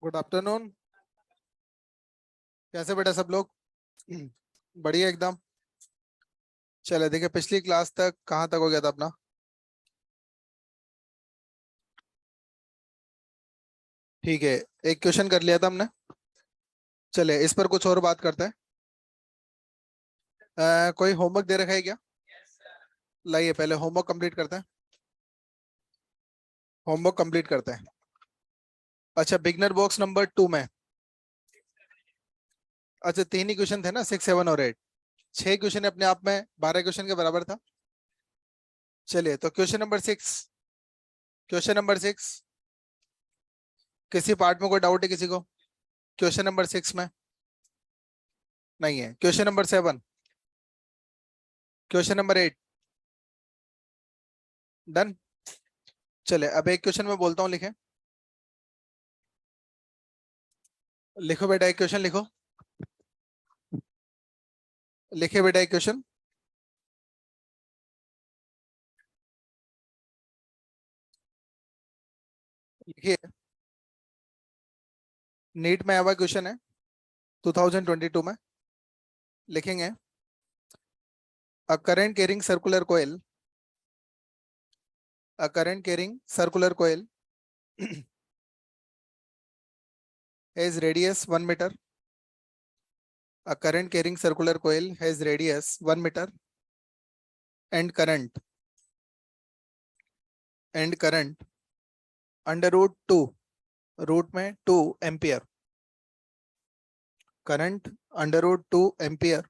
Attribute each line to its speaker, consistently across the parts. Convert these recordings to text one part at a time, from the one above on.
Speaker 1: Good afternoon. कैसे बेटा सब लोग? बढ़िया एकदम। चले देखिए, पिछली क्लास तक कहाँ तक हो गया था अपना? ठीक है, एक क्वेश्चन कर लिया था हमने। चले इस पर कुछ और बात करते हैं। कोई होमवर्क दे रखा है क्या? लाइए पहले होमवर्क कंप्लीट करते हैं। होमवर्क कंप्लीट करते हैं। अच्छा, बिगनर बॉक्स नंबर 2 में। अच्छा, तीन ही क्वेश्चन थे ना, 6, 7 और 8। 6 क्वेश्चन अपने आप में 12 क्वेश्चन के बराबर था। चलिए तो क्वेश्चन नंबर 6। किसी पार्ट में कोई डाउट है किसी को? क्वेश्चन नंबर 6 में नहीं है। Question number 7, question number 8। Done. चले अब एक क्वेश्चन मैं बोलता हूँ, लिखें। लिखो बेटा, एक क्वेश्चन लिखो। लिखे बेटा एक क्वेश्चन। लिखिए। नीट में आया हुआ क्वेश्चन है, 2022 में। लिखेंगे, a current carrying circular coil, a current carrying circular coil has radius 1 meter. A current carrying circular coil has radius 1 meter and current under root 2, root में 2 ampere. Current under root 2 ampere.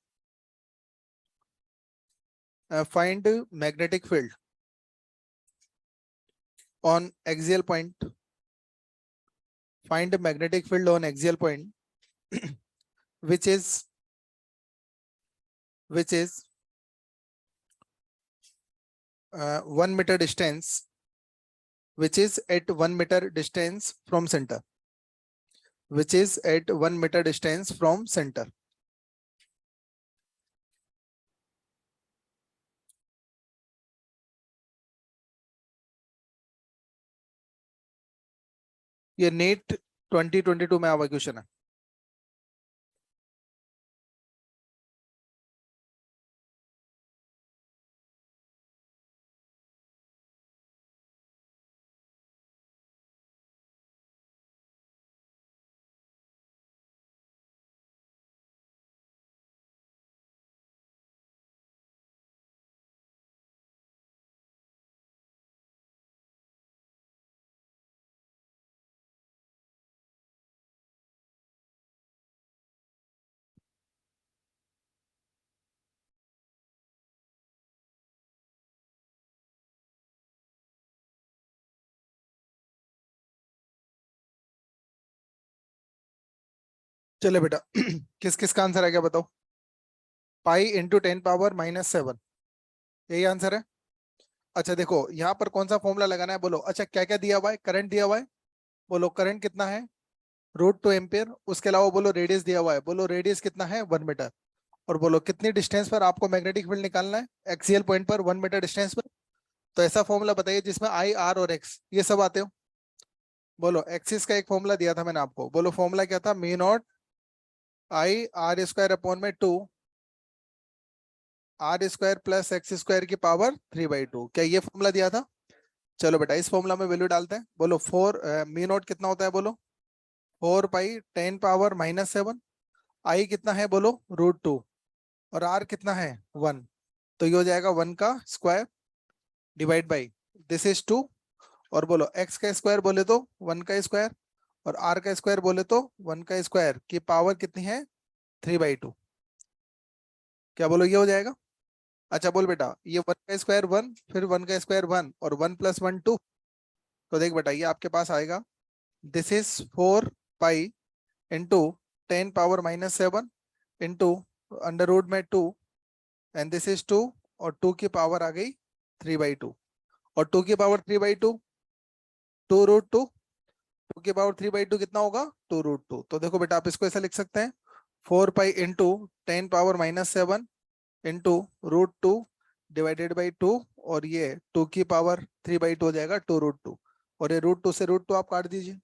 Speaker 1: Find magnetic field on axial point. Find magnetic field on axial point which is 1 meter distance, which is at 1 meter distance from center, which is at 1 meter distance from center. ये NEET 2022 में आवा question है। चले बेटा किस किस का answer है क्या बताओ? पाई इंटू 10⁻⁻7, यही आंसर है। अच्छा देखो, यहाँ पर कौन सा फॉर्मूला लगाना है बोलो। अच्छा क्या क्या दिया हुआ है? करंट दिया हुआ है, बोलो करंट कितना है? Root 2 ampere. उसके अलावा बोलो रेडियस दिया हुआ है, बोलो रेडियस कितना है? 1 मीटर। और बोलो कितनी डिस्टेंस पर आपको मैग्नेटिक फील्ड निकालना है? एक्सियल पॉइंट पर 1 मीटर डिस्टेंस पर। तो ऐसा फॉर्मूला बताइए जिसमें आई, आर और एक्स ये सब आते हो। बोलो, एक्सिस का एक फॉर्मूला दिया था मैंने आपको, बोलो फॉर्मूला क्या था? Mu naught I R square upon में 2 R square plus X square की पावर 3/2। क्या ये फॉर्मूला दिया था? चलो बेटा इस फॉर्मूला में वैल्यू डालते हैं। बोलो म्यू नॉट कितना होता है? बोलो 4 पाई 10⁻⁻7। आई कितना है? बोलो √2। और आर कितना है? 1। तो ये हो जाएगा 1 का square divide by this is 2। और बोलो एक्स का स्क्वायर बोले तो 1 का स्क्वायर, और आर का स्क्वायर बोले तो 1 का स्क्वायर की पावर कितनी है? 3/2। क्या बोलो ये हो जाएगा? अच्छा बोल बेटा, ये 1 का स्क्वायर 1, फिर 1 का स्क्वायर 1, और 1 + 1 2। तो देख बेटा ये आपके पास आएगा, this is 4 pi into 10⁻⁻7 into under root में 2, एंड दिस इज 2, और 2 की पावर आ गई 3/2। और 2 की पावर 3/2, 2√2। 2 की पावर 3/2 कितना होगा? 2√2। तो देखो बेटा आप इसको ऐसा लिख सकते हैं, 4 pi into 10⁻⁻7 into √2 divided by 2, और ये 2 की पावर 3/2 हो जाएगा 2√2। और ये √2 से √2 आप काट दीजिए,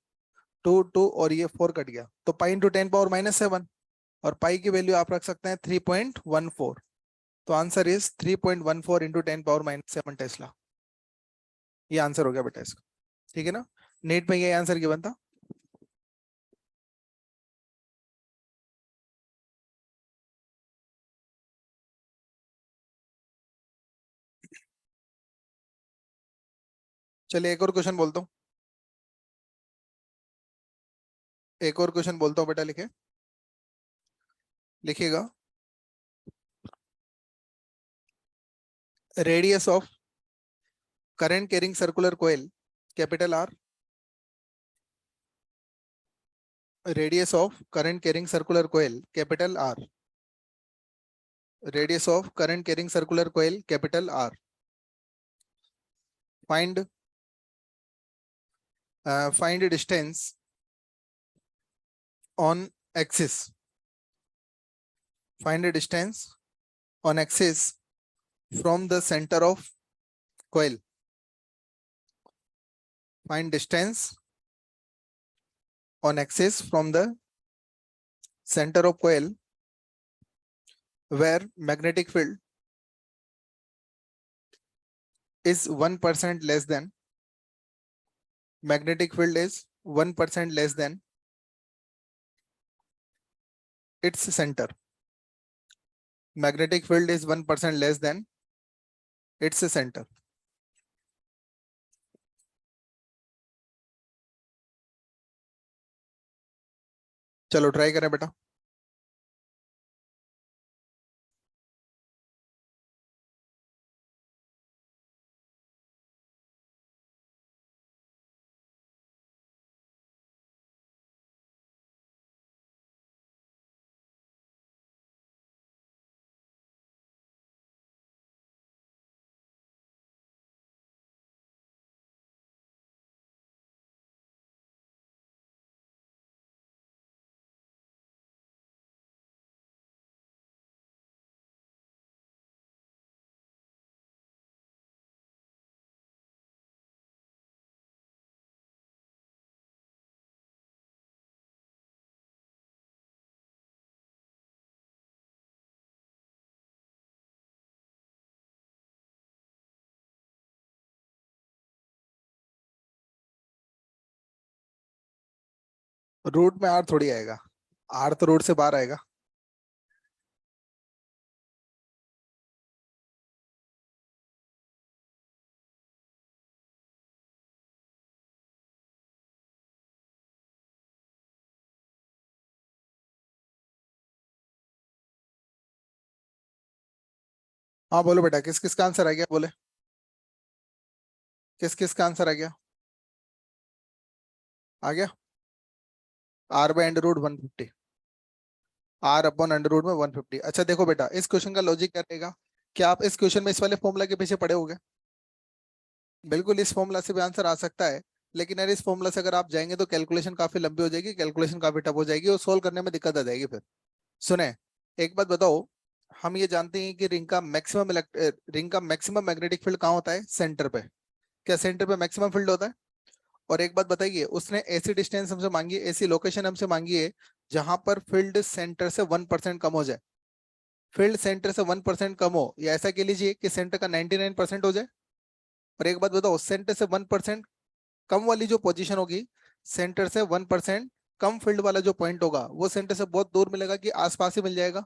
Speaker 1: 2 और ये 4 कट गया, तो पाई इंटू 10⁻⁻7 और पाई की वैल्यू आप रख सकते हैं 3.14। तो आंसर इज 3.14 इंटू 10⁻⁻7 टेस्ला। ये आंसर हो गया बेटा इसका, ठीक है ना। नेट में ये आंसर गिवन था। चलिए एक और क्वेश्चन बोलता हूँ, एक और क्वेश्चन बोलता हूँ बेटा, लिखे लिखिएगा। Radius of current carrying circular coil capital R, radius of current carrying circular coil capital R, radius of current carrying circular coil capital R. Find find distance on axis, find a distance on axis from the center of coil, find distance on axis from the center of coil where magnetic field is 1% less than, magnetic field is 1% less than its center, magnetic field is 1% less than its center। चलो try करें बेटा। Root में are थोड़ी आएगा, are तो root से बाहर आएगा। हाँ बोलो बेटा, किस किस का आंसर आ गया, बोले किस किस का आंसर आ गया, आ गया। R by under root 150, R upon under root में 150। अच्छा देखो बेटा, इस क्वेश्चन का लॉजिक क्या रहेगा, क्या आप इस क्वेश्चन में इस वाले फॉर्मूला के पीछे पड़े होगे? बिल्कुल इस फॉर्मूला से भी आंसर आ सकता है, लेकिन यार इस फॉर्मूला से अगर आप जाएंगे तो कैलकुलेशन काफी लंबी हो जाएगी, कैलकुलेशन काफी टफ हो जाएगी और सोल्व करने में दिक्कत आ जाएगी फिर। सुने, एक बात बताओ, हम ये जानते हैं कि रिंग का मैक्सिमम मैग्नेटिक फील्ड कहाँ होता है? सेंटर पे। क्या सेंटर पे मैक्सिमम फील्ड होता है? और एक बात बताइए, उसने ऐसी डिस्टेंस हमसे मांगी है, ऐसी लोकेशन हमसे मांगी है जहां पर फील्ड सेंटर से 1% कम हो जाए। फील्ड सेंटर से 1% कम हो, या ऐसा कह लीजिए कि सेंटर का 99% हो जाए। और एक बात बताओ, सेंटर से 1% कम वाली जो पोजीशन होगी, सेंटर से 1% कम फील्ड वाला जो पॉइंट होगा, वो सेंटर से बहुत दूर मिलेगा कि आसपास ही मिल जाएगा?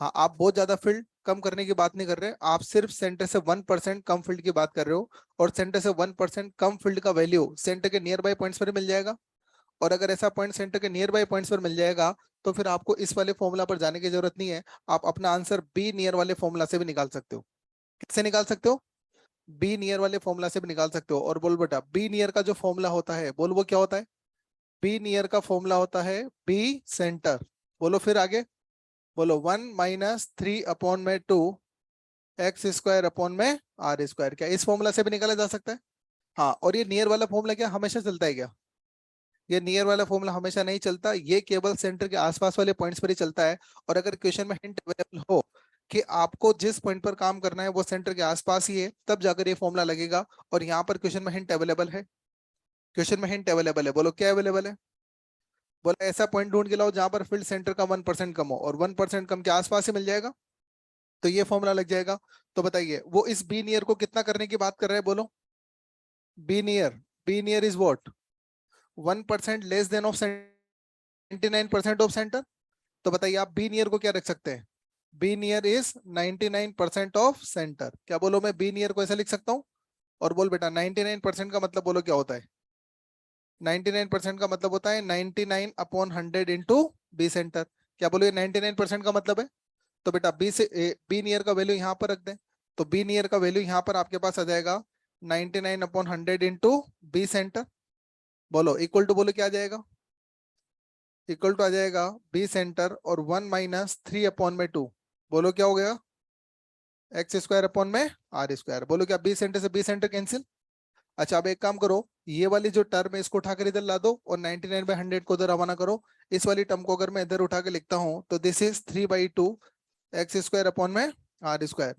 Speaker 1: हाँ, आप बहुत ज्यादा फील्ड कम करने की बात नहीं कर रहे, आप सिर्फ सेंटर से 1% कम फील्ड की बात कर रहे हो। और सेंटर से 1% कम फील्ड का वैल्यू सेंटर के नियर बाय पॉइंट्स पर मिल जाएगा। और अगर ऐसा पॉइंट सेंटर के नियर बाय पॉइंट्स पर मिल जाएगा, तो फिर आपको इस वाले फॉर्मूला पर जाने की जरूरत नहीं है, आप अपना आंसर बी नियर वाले फॉर्मूला से भी निकाल सकते हो। कैसे निकाल सकते हो? बी नियर वाले फॉर्मूला से भी निकाल सकते हो। और बोल बेटा, बी नियर का जो फॉर्मूला होता है, बोल वो क्या होता है? बी नियर का फॉर्मूला होता है बी सेंटर। बोलो फिर आगे, बोलो 1 - 3/2 एक्स स्क्वायर अपॉन में आर स्क्वायर। क्या इस फॉर्मूला से भी निकाला जा सकता है? हाँ, और ये नियर वाला फॉर्मूला क्या हमेशा चलता है क्या? ये नियर वाला फॉर्मूला हमेशा नहीं चलता, ये केवल सेंटर के आसपास वाले पॉइंट्स पर ही चलता है। और अगर क्वेश्चन में हिंट अवेलेबल हो कि आपको जिस पॉइंट पर काम करना है वो सेंटर के आसपास ही है, तब जाकर ये फॉर्मूला लगेगा। और यहाँ पर क्वेश्चन में हिंट अवेलेबल है, क्वेश्चन में हिंट अवेलेबल है, बोलो क्या अवेलेबल है? बोला ऐसा पॉइंट ढूंढ के लाओ जहां पर फील्ड सेंटर का 1% कम हो, और 1% कम के आसपास ही मिल जाएगा, तो ये फॉर्मूला लग जाएगा। तो बताइए वो इस बी नियर को कितना करने की बात कर रहे हैं, बोलो? Be near, be near is what? 1% less than of 99% of centre. तो बताइए आप बी नियर को क्या रख सकते हैं? Be near is 99% of centre. क्या बोलो, मैं बी नियर को ऐसा लिख सकता हूँ? और बोल बेटा 99% का मतलब बोलो क्या होता है? 99% का मतलब होता है 99/100 इंटू बी सेंटर। क्या बोलो ये 99% का मतलब है? तो बेटा बी से बी नियर का वैल्यू यहाँ पर रख दें, तो बी नियर का वैल्यू यहाँ पर आपके पास आ जाएगा 99/100 इंटू बी सेंटर। बोलो इक्वल टू, बोलो क्या आ जाएगा? इक्वल टू आ जाएगा बी सेंटर और 1 - 3/2। बोलो क्या हो गया? x² अपॉन में r²। बोलो क्या बी सेंटर से बी सेंटर कैंसिल? अच्छा अब एक काम करो, ये वाली जो टर्म है इसको उठाकर इधर ला दो और 99/100 को इधर रवाना करो। इस वाली टर्म को अगर मैं इधर उठा के लिखता हूँ तो दिस इज 3/2 x² अपॉन में r²।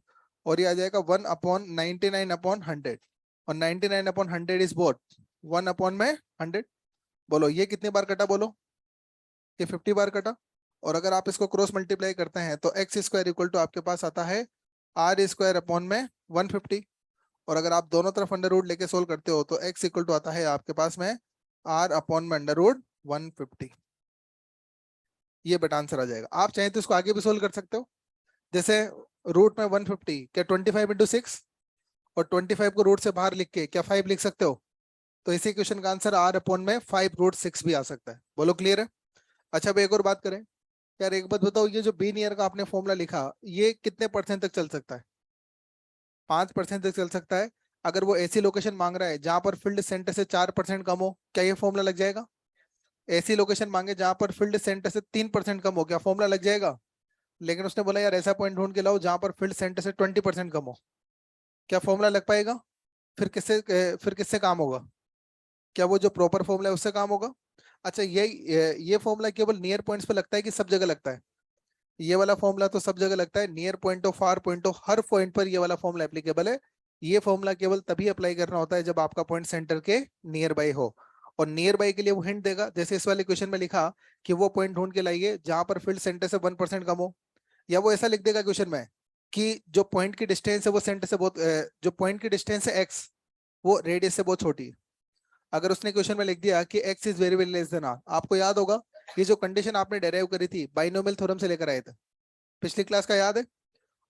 Speaker 1: और ये आ जाएगा 1/99/100। और 99/100 इज वॉट? 1/100। बोलो ये कितनी बार कटा, बोलो? ये 50 बार कटा। और अगर आप इसको क्रॉस मल्टीप्लाई करते हैं तो x² इक्वल टू आपके पास आता है r² अपॉन में 150। और अगर आप दोनों तरफ अंडर रूट लेके सोल्व करते हो तो x इक्वल टू आता है आपके पास में r अपॉन में अंडर रूट 150। ये बेटा आंसर आ जाएगा। आप चाहें तो इसको आगे भी सोल्व कर सकते हो, जैसे रूट में 150 क्या 25/6, और 25 को रूट से बाहर लिख के क्या 5 लिख सकते हो? तो इसी क्वेश्चन का आंसर r अपॉन में 5√6 भी आ सकता है। बोलो क्लियर है? अच्छा अब एक और बात करें यार, एक बात बताओ, ये जो बी नियर का आपने फॉर्मूला लिखा ये कितने परसेंट तक चल सकता है? 5% तक चल सकता है। अगर वो ऐसी लोकेशन मांग रहा है जहां पर फील्ड सेंटर से 4% कम हो, क्या ये फॉर्मूला लग जाएगा? ऐसी लोकेशन मांगे जहां पर फील्ड सेंटर से 3% कम हो, क्या फॉर्मूला लग जाएगा? लेकिन उसने बोला यार ऐसा पॉइंट ढूंढ के लाओ जहां पर फील्ड सेंटर से 20% कम हो, क्या फॉर्मूला लग पाएगा? फिर किससे काम होगा? क्या वो जो प्रॉपर फॉर्मूला है उससे काम होगा? अच्छा ये फॉर्मूला केवल नियर पॉइंट्स पे लगता है कि सब जगह लगता है? ये वाला फॉर्मूला तो सब जगह लगता है, near point of, far point of, her point पर ये वाला फॉर्मूला एप्लीकेबल है। ये फॉर्मूला केवल तभी अप्लाई करना होता है जब आपका पॉइंट सेंटर के नियर बाई हो। और नियर बाई के लिए वो हिंट देगा, जैसे इस वाले क्वेश्चन में लिखा कि वो पॉइंट ढूंढ के लाइए जहां पर फील्ड सेंटर से 1% कम हो। या वो ऐसा लिख देगा क्वेश्चन में कि जो पॉइंट की डिस्टेंस है वो सेंटर से बहुत जो पॉइंट की डिस्टेंस है एक्स, वो रेडियस से बहुत छोटी है। अगर उसने क्वेश्चन में लिख दिया कि x is very very less than r, आपको याद होगा ये जो कंडीशन आपने डेराइव करी थी बाइनोमियल थ्योरम से लेकर आए थे पिछली क्लास का, याद है?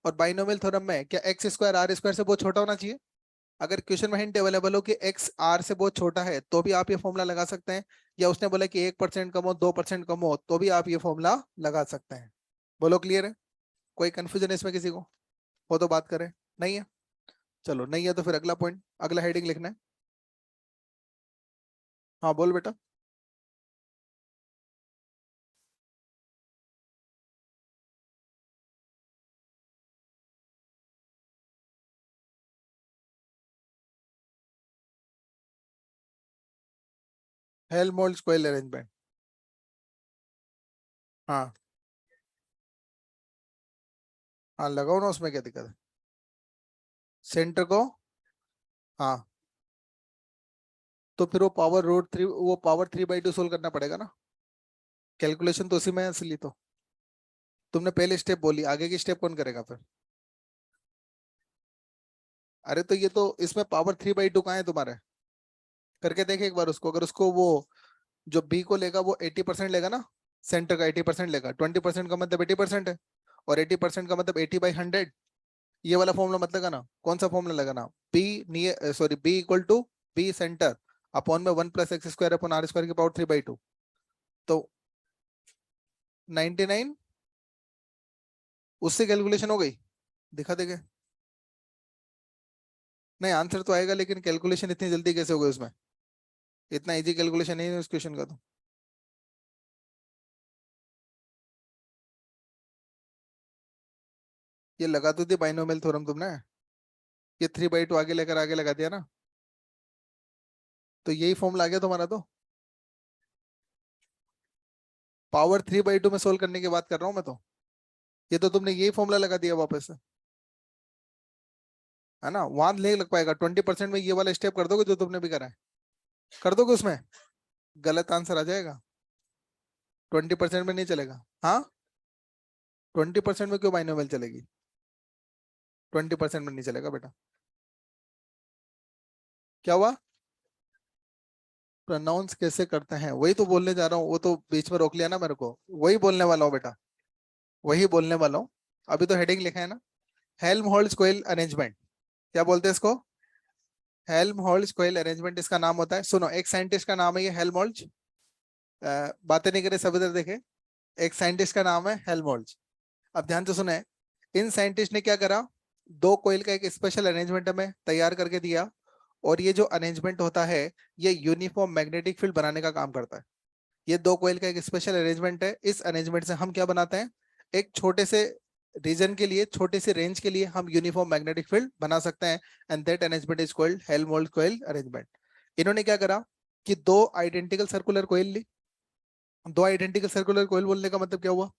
Speaker 1: और बाइनोमियल थ्योरम में क्या x² r² से बहुत छोटा होना चाहिए? अगर क्वेश्चन में हिंट अवेलेबल हो कि x r से बहुत छोटा है तो भी आप ये फॉर्मूला लगा सकते हैं। या उसने बोला कि 1% कम हो, 2% कम हो, तो भी आप ये फॉर्मूला लगा सकते हैं। बोलो क्लियर है? कोई कंफ्यूजन है इसमें किसी को? हो तो बात करें। नहीं है? चलो नहीं है तो फिर अगला पॉइंट, अगला हेडिंग लिखना है। हाँ बोल बेटा। Helmholtz coil arrangement. हाँ हाँ लगाओ ना, उसमें क्या दिक्कत है? सेंटर को, हाँ, तो फिर वो पावर 3/2 सोल्व करना पड़ेगा ना। कैलकुलेशन तो उसी में है असली तो। तुमने पहले स्टेप बोली, आगे की स्टेप कौन करेगा फिर? अरे तो ये तो इसमें पावर 3/2 कहाँ है तुम्हारे? करके देखे एक बार उसको, अगर उसको वो जो बी को लेगा वो 80% लेगा ना, सेंटर का 80% लेगा, 20% का मतलब 80% है, और 80% का मतलब 80/100। ये वाला फॉर्मूला मत लगाना। कौन सा फॉर्मूला लगाना? B near, sorry, B equal to B centre upon में 1 + x² अपॉन r² की पावर 3/2। तो 99, उससे कैलकुलेशन हो गई? दिखा देगे? नहीं आंसर तो आएगा, लेकिन कैलकुलेशन इतनी जल्दी कैसे हो गई उसमें? इतना इजी कैलकुलेशन नहीं है उस क्वेश्चन का तो। ये लगा तो दी बाइनोमियल थ्योरम तुमने, ये 3/2 आगे लगा दिया ना, तो यही फॉर्मूला आ गया तुम्हारा तो। पावर 3/2 में सोल्व करने की बात कर रहा हूँ मैं तो। ये तो तुमने यही फॉर्मूला लगा दिया वापस से, है ना? वहां नहीं लग पाएगा, 20% में ये वाला स्टेप कर दोगे जो तुमने भी करा है। कर दोगे उसमें? गलत आंसर आ जाएगा। 20% में नहीं चलेगा? हाँ, 20% में क्यों बाइनोमियल चलेगी? 20% में नहीं चलेगा बेटा। क्या हुआ? प्रोनाउंस कैसे करते हैं वही तो बोलने जा रहा हूँ, वो तो बीच में रोक लिया ना मेरे को, वही बोलने वाला हूँ बेटा, वही बोलने वाला हूँ। अभी तो हेडिंग लिखा है ना, हेल्महोल्ट्ज कोइल अरेंजमेंट। क्या बोलते हैं इसको? हेल्महोल्ट्ज कोइल अरेंजमेंट इसका नाम होता है। सुनो, एक साइंटिस्ट का नाम है ये हेल्महोल्ट्ज। बातें नहीं करे, सब इधर देखे। एक साइंटिस्ट का नाम है हेल्महोल्ट्ज। अब ध्यान से सुने, इन साइंटिस्ट ने क्या करा, दो कोयल का एक स्पेशल अरेंजमेंट हमें तैयार करके दिया। और ये जो अरेंजमेंट होता है, ये यूनिफॉर्म मैग्नेटिक फील्ड बनाने का काम करता है। ये दो कोयल का एक स्पेशल अरेंजमेंट है। इस अरेंजमेंट से हम क्या बनाते हैं, एक छोटे से रीजन के लिए, छोटे से रेंज के लिए हम यूनिफॉर्म मैग्नेटिक फील्ड बना सकते हैं। And that arrangement is called Helmholtz coil arrangement. इन्होंने क्या करा कि दो आइडेंटिकल सर्कुलर कोयल ली। दो आइडेंटिकल सर्कुलर कोयल बोलने का मतलब क्या हुआ?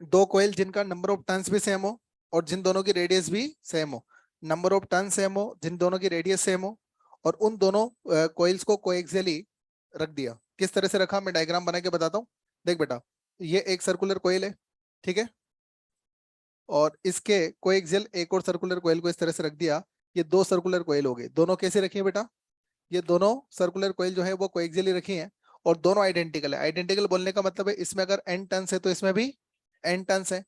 Speaker 1: दो कोयल जिनका नंबर ऑफ टर्न्स भी सेम हो और जिन दोनों की रेडियस भी सेम हो। नंबर ऑफ टर्न सेम हो, जिन दोनों की रेडियस सेम हो, और उन दोनों कोइल्स को कोएक्सियली रख दिया। किस तरह से रखा, मैं डायग्राम बना के बताता हूँ। देख बेटा, ये एक सर्कुलर कोयल है, ठीक है, और इसके कोएक्सियल एक और सर्कुलर कोयल को इस तरह से रख दिया। ये दो सर्कुलर कोयल हो गए। दोनों कैसे रखी है बेटा? ये दोनों सर्कुलर कोयल जो है वो कोएक्सियली रखी है, और दोनों आइडेंटिकल है। आइडेंटिकल बोलने का मतलब है इसमें अगर एन टर्न्स है तो इसमें भी एन टर्न्स है,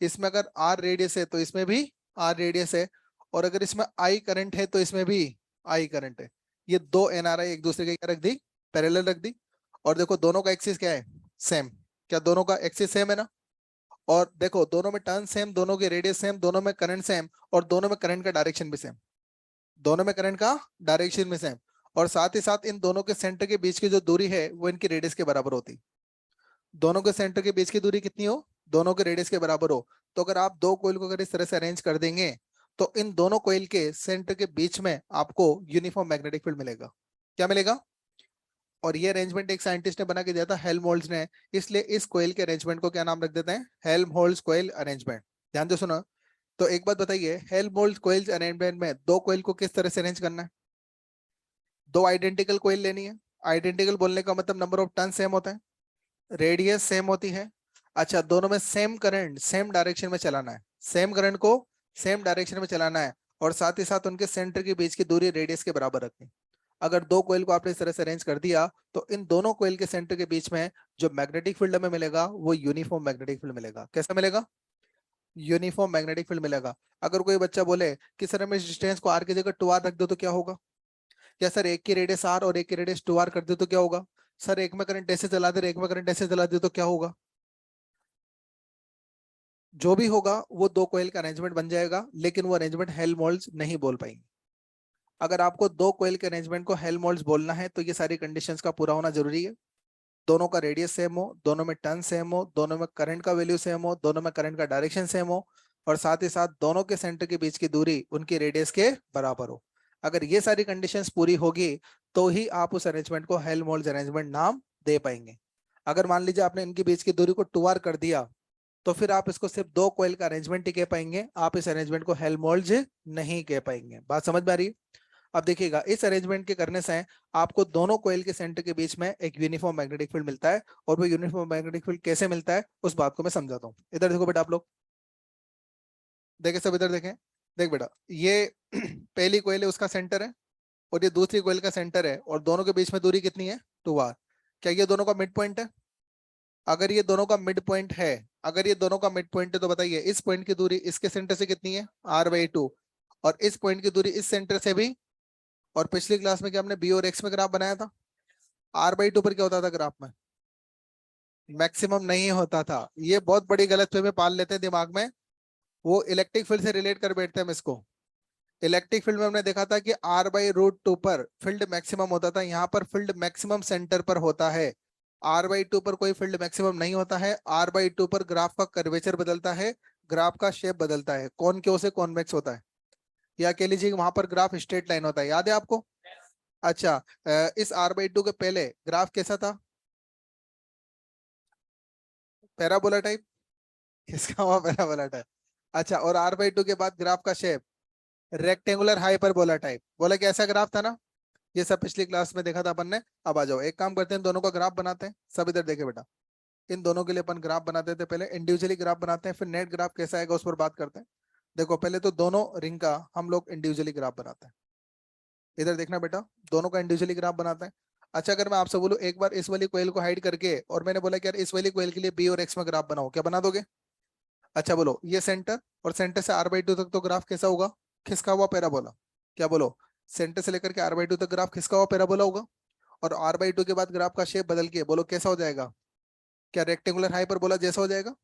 Speaker 1: इसमें अगर आर रेडियस है तो इसमें भी आर रेडियस है, और अगर इसमें आई करंट है तो इसमें भी आई करंट है। ये दो एनआरआई एक दूसरे के क्या रख दी, पैरेलल रख दी। और देखो दोनों का एक्सिस क्या है, सेम। क्या दोनों का एक्सिस सेम है ना? और देखो दोनों में टर्न सेम, दोनों के रेडियस सेम, दोनों में करंट सेम, और दोनों में करंट का डायरेक्शन भी सेम। दोनों में करंट का डायरेक्शन में सेम। और साथ ही साथ इन दोनों के सेंटर के बीच की जो दूरी है वो इनकी रेडियस के बराबर होती। दोनों के सेंटर के बीच की दूरी कितनी हो, दोनों के रेडियस के बराबर हो। तो अगर आप दो कोयल को अगर इस तरह से अरेंज कर देंगे, तो इन दोनों कोयल के सेंटर के बीच में आपको यूनिफॉर्म मैग्नेटिक फील्ड मिलेगा। क्या मिलेगा? और ये अरेंजमेंट एक साइंटिस्ट ने बना के दिया था, हेल्महोल्ट्ज ने। इसलिए इस कोयल के अरेंजमेंट को क्या नाम रख देते हैं, हेल्महोल्ट्ज कोयल अरेंजमेंट। ध्यान से सुनो। तो एक बात बताइए, हेल्महोल्ट्ज कोयल अरेंजमेंट में दो कोयल को किस तरह से अरेंज करना है? दो आइडेंटिकल कोयल लेनी है। आइडेंटिकल बोलने का मतलब नंबर ऑफ टर्न सेम होता है, रेडियस सेम होती है। अच्छा, दोनों में सेम करंट सेम डायरेक्शन में चलाना है, सेम करंट को सेम डायरेक्शन में चलाना है, और साथ ही साथ उनके सेंटर के बीच की दूरी रेडियस के बराबर रखनी। अगर दो कोयल को आपने इस तरह से अरेंज कर दिया, तो इन दोनों कोयल के सेंटर के बीच में जो मैग्नेटिक फील्ड हमें मिलेगा वो यूनिफॉर्म मैग्नेटिक फील्ड मिलेगा। कैसा मिलेगा? यूनिफॉर्म मैग्नेटिक फील्ड मिलेगा। अगर कोई बच्चा बोले कि सर हमें डिस्टेंस को आर की जगह टू आर रख दो तो क्या होगा? क्या सर एक की रेडियस आर और एक की रेडियस टू आर कर दे तो क्या होगा? सर एक में करंट ऐसे चला दे, एक में करंट ऐसे चला दे तो क्या होगा? जो भी होगा वो दो कोयल का अरेंजमेंट बन जाएगा, लेकिन वो अरेंजमेंट हेल्महोल्ट्ज नहीं बोल पाएंगे। अगर आपको दो कोयल के अरेंजमेंट को हेल्महोल्ट्ज बोलना है तो ये सारी कंडीशंस का पूरा होना जरूरी है। दोनों का रेडियस सेम हो, दोनों में टर्न सेम हो, दोनों में करंट का वैल्यू सेम हो, दोनों में करंट का डायरेक्शन सेम हो, और साथ ही साथ दोनों के सेंटर के बीच की दूरी उनकी रेडियस के बराबर हो। अगर ये सारी कंडीशंस पूरी होगी तो ही आप उस अरेंजमेंट को हेल्महोल्ट्ज अरेंजमेंट नाम दे पाएंगे। अगर मान लीजिए आपने इनके बीच की दूरी को टू आर कर दिया, तो फिर आप इसको सिर्फ दो कोयल का अरेंजमेंट ही कह पाएंगे, आप इस अरेंजमेंट को हेल्महोल्ट्ज नहीं कह पाएंगे। बात समझ में आ रही है? अब देखिएगा, इस अरेंजमेंट के करने से आपको दोनों कोयल के सेंटर के बीच में एक यूनिफॉर्म मैग्नेटिक फील्ड मिलता है। और वो यूनिफॉर्म मैग्नेटिक फील्ड कैसे मिलता है उस बात को मैं समझाता हूँ। इधर देखो बेटा आप लोग, देखे सब इधर देखें। देख बेटा, ये पहली कोयल है उसका सेंटर है, और ये दूसरी कोयल का सेंटर है, और दोनों के बीच में दूरी कितनी है, टू आर। क्या ये दोनों का मिड पॉइंट है? अगर ये दोनों का मिड पॉइंट है, अगर ये दोनों का मिड पॉइंट है तो बताइए इस पॉइंट की दूरी इसके सेंटर से कितनी है, r/2। और इस पॉइंट की दूरी इस सेंटर से भी। और पिछली क्लास में क्या हमने बी और एक्स में ग्राफ बनाया था, r/2 पर क्या होता था ग्राफ में, मैक्सिमम नहीं होता था। ये बहुत बड़ी गलतफहमी पाल लेते हैं दिमाग में, वो इलेक्ट्रिक फील्ड से रिलेट कर बैठते हैं हम इसको। इलेक्ट्रिक फील्ड में हमने देखा था कि r/√2 पर फील्ड मैक्सिमम होता था, यहाँ पर फील्ड मैक्सिमम सेंटर पर होता है। r/2 पर कोई फील्ड मैक्सिमम नहीं होता है। r/2 पर ग्राफ का कर्वेचर बदलता है, ग्राफ का शेप बदलता है, कौन क्यों से कॉन्वेक्स होता है, या कह लीजिए वहां पर ग्राफ स्ट्रेट लाइन होता है। याद है आपको? अच्छा, इस r/2 के पहले ग्राफ कैसा था, पैराबोला टाइप। इसका हुआ पैराबोला टाइप। अच्छा, और r/2 के बाद ग्राफ का शेप रेक्टेंगुलर हाइपरबोला टाइप। बोला कैसा ग्राफ था ना? ये सब पिछली क्लास में देखा था अपन ने। अब आ जाओ, एक काम करते हैं, दोनों का ग्राफ बनाते हैं। सब इधर देखे बेटा, इन दोनों के लिए अपन ग्राफ बनाते थे। पहले इंडिविजुअली ग्राफ बनाते हैं, फिर नेट ग्राफ कैसा आएगा उस पर बात करते हैं। देखो पहले तो दोनों रिंग का हम लोग इंडिविजुअली ग्राफ बनाते हैं। इधर देखना बेटा, दोनों का इंडिविजुअली ग्राफ बनाते हैं। अच्छा, अगर मैं आपसे बोलूं एक बार इस वाली कोयल को हाइड करके, और मैंने बोला कि यार इस वाली कोयल के लिए बी और एक्स में ग्राफ बनाओ, क्या बना दोगे? अच्छा बोलो, ये सेंटर और सेंटर से r/2 तक तो ग्राफ कैसा होगा? खिसका हुआ पैराबोला। क्या बोलो? सेंटर से लेकर के r/2 तक ग्राफ खिसका हुआ पैराबोला होगा। और r/2 के बाद ग्राफ का शेप बदल के बोलो कैसा हो जाएगा? क्या रेक्टेंगुलर हाइपरबोला जैसा हो जाएगा?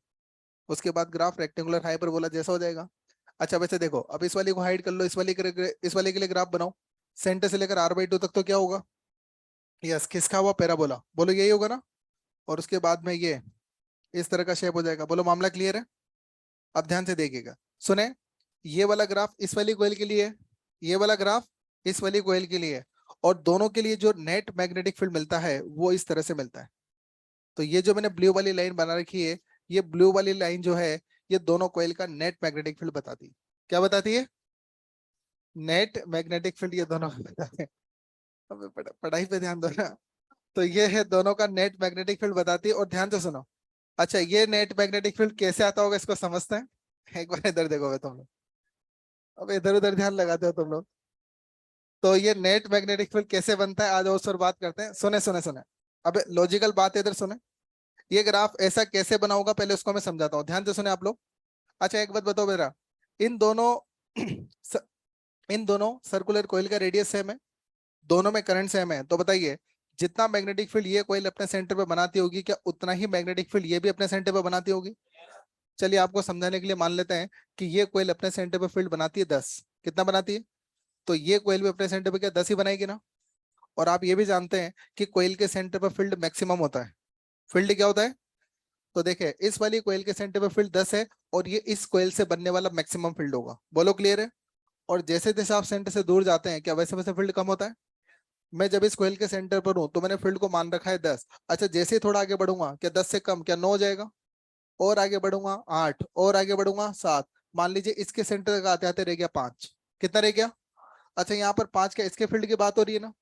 Speaker 1: उसके बाद ग्राफ रेक्टेंगुलर हाइपरबोला जैसा हो जाएगा। अच्छा वैसे देखो, अब इस वाली को हाइड कर लो, इस वाले के लिए ग्राफ बनाओ। सेंटर से लेकर r/2 तक तो क्या होगा? यस, खिसका हुआ पैराबोला, बोलो यही होगा ना। और उसके बाद में ये इस तरह का शेप हो जाएगा। बोलो मामला क्लियर है? अब ध्यान से देखिएगा, सुने। ये वाला ग्राफ इस वाली कोयल के लिए है, ये वाला ग्राफ इस वाली कोयल के लिए है। और दोनों के लिए जो नेट मैग्नेटिक फील्ड मिलता है वो इस तरह से मिलता है। तो ये जो मैंने ब्लू वाली लाइन बना रखी है, ये ब्लू वाली लाइन जो है, ये दोनों कोयल का नेट मैग्नेटिक फील्ड बताती है। क्या बताती है? नेट मैग्नेटिक फील्ड ये दोनों बताते हैं। अबे पढ़ाई पे ध्यान दो ना। तो ये है दोनों का नेट मैग्नेटिक फील्ड बताती है। और ध्यान से सुनो, अच्छा ये नेट मैग्नेटिक फील्ड कैसे आता होगा इसको समझते हैं। एक बार इधर देखोगे तुम लोग, अब इधर उधर ध्यान लगाते हो तुम लोग। तो ये नेट मैग्नेटिक फील्ड कैसे बनता है, आज उस पर बात करते हैं। सुने सुने सुने, अब लॉजिकल बात है, इधर सुने। ये ग्राफ ऐसा कैसे बना होगा पहले उसको मैं समझाता हूँ, ध्यान से सुने आप लोग। अच्छा एक बात बताओ मेरा, इन दोनों स, इन दोनों सर्कुलर कोयल का रेडियस सेम है, दोनों में करंट सेम है। तो बताइए, जितना मैग्नेटिक फील्ड ये कोयल अपने सेंटर पे बनाती होगी, क्या उतना ही मैग्नेटिक फील्ड ये भी अपने सेंटर पे बनाती होगी? चलिए आपको समझाने के लिए मान लेते हैं कि ये कोयल अपने सेंटर पे फील्ड बनाती है 10। कितना बनाती है? तो ये कोयल भी अपने सेंटर पे क्या 10 ही बनाएगी ना। और आप ये भी जानते हैं कि कोयल के सेंटर पे फील्ड मैक्सिमम होता है। फील्ड क्या होता है? तो देखिए, इस वाली कोयल के सेंटर पे फील्ड 10 है, और ये इस कोयल से बनने वाला मैक्सिमम फील्ड होगा। बोलो क्लियर है? और जैसे जैसे आप सेंटर से दूर जाते हैं, क्या वैसे वैसे फील्ड कम होता है? मैं जब इस कोयल के सेंटर पर हूं तो मैंने फील्ड को मान रखा है 10। अच्छा जैसे ही थोड़ा आगे बढ़ूंगा, क्या 10 से कम, क्या 9 हो जाएगा? और आगे बढ़ूंगा 8, और आगे बढ़ूंगा 7। मान लीजिए इसके सेंटर तक आते आते रह गया 5। कितना रह गया? अच्छा यहाँ पर 5, क्या इसके फील्ड की बात हो रही है ना।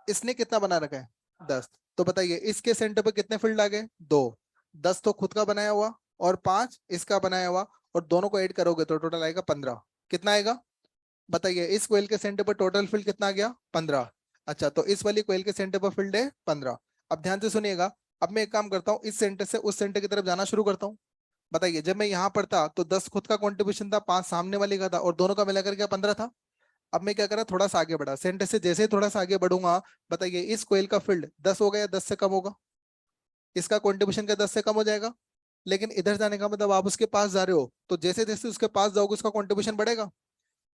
Speaker 1: इसने कितना बना रखा है? 10। तो बताइए इसके सेंटर पर कितने फील्ड आ गए? 2। 10 तो खुद का बनाया हुआ, और 5 इसका बनाया हुआ, और दोनों को ऐड करोगे तो टोटल आएगा 15। कितना आएगा? बताइए इस कोयल के सेंटर पर टोटल फील्ड कितना आ गया? 15। अच्छा तो इस वाली कोयल के सेंटर पर फील्ड है 15। अब ध्यान से सुनिएगा, अब मैं एक काम करता हूँ, इस सेंटर से उस सेंटर की तरफ जाना शुरू करता हूँ। बताइए जब मैं यहाँ पर था तो 10 खुद का कंट्रीब्यूशन था, 5 सामने वाले का था, और दोनों का मिलाकर क्या 15 था। अब मैं क्या करा, थोड़ा सा आगे बढ़ा सेंटर से, जैसे ही थोड़ा सा आगे बढ़ूंगा, बताइए इस कोयल का फील्ड 10 हो गया, 10 से कम होगा? इसका कंट्रीब्यूशन क्या 10 से कम हो जाएगा? लेकिन इधर जाने का मतलब आप उसके पास जा रहे हो, तो जैसे जैसे उसके पास जाओगे उसका कंट्रीब्यूशन बढ़ेगा।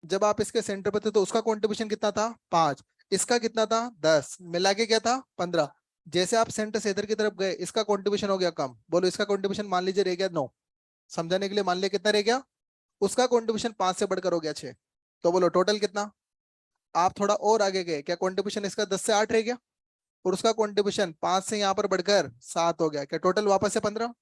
Speaker 1: जब आप इसके सेंटर पर थे तो उसका कंट्रीब्यूशन कितना था? 5। इसका कितना था? 10, मिला के क्या था? 15। जैसे आप सेंटर से इधर की तरफ गए, इसका कंट्रीब्यूशन हो गया कम। बोलो इसका कंट्रीब्यूशन मान लीजिए रह गया 9। समझाने के लिए मान लिया कितना रह गया? उसका कंट्रीब्यूशन 5 से बढ़कर हो गया 6। तो बोलो टोटल कितना? आप थोड़ा और आगे गए, क्या कंट्रीब्यूशन इसका 10 से 8 रह गया? और उसका कंट्रीब्यूशन 5 से यहाँ पर बढ़कर 7 हो गया, क्या टोटल वापस से 15?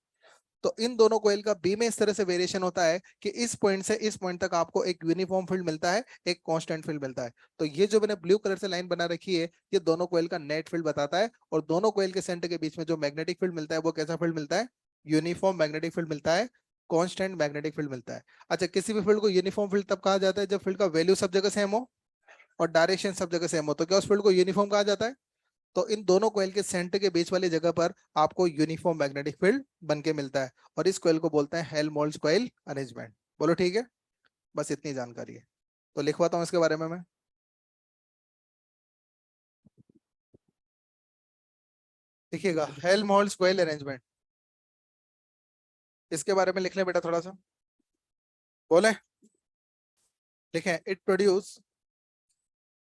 Speaker 1: तो इन दोनों कोयल का बी में इस तरह से वेरिएशन होता है कि इस पॉइंट से इस पॉइंट तक आपको एक यूनिफॉर्म फील्ड मिलता है, एक कांस्टेंट फील्ड मिलता है। तो ये जो मैंने ब्लू कलर से लाइन बना रखी है, ये दोनों कोयल का नेट फील्ड बताता है। और दोनों कोयल के सेंटर के बीच में जो मैग्नेटिक फील्ड मिलता है वो कैसा फील्ड मिलता है? यूनिफॉर्म मैग्नेटिक फील्ड मिलता है, कांस्टेंट मैग्नेटिक फील्ड मिलता है। अच्छा किसी भी फील्ड को यूनिफॉर्म फील्ड तब कहा जाता है जब फील्ड का वैल्यू सब जगह सेम हो और डायरेक्शन सब जगह सेम हो, तो क्या उस फील्ड को यूनिफॉर्म कहा जाता है? तो इन दोनों कोयल के सेंटर के बीच वाली जगह पर आपको यूनिफॉर्म मैग्नेटिक फील्ड बन के मिलता है। और इस कोयल को बोलते हैं हेल्महोल्ट्ज कोयल अरेंजमेंट। बोलो ठीक है, बस इतनी जानकारी है। तो लिखवाता हूँ इसके बारे में मैं। लिखिएगा हेल्महोल्ट्ज कोयल अरेंजमेंट, इसके बारे में लिख ले बेटा थोड़ा सा। बोले, लिखें इट प्रोड्यूस,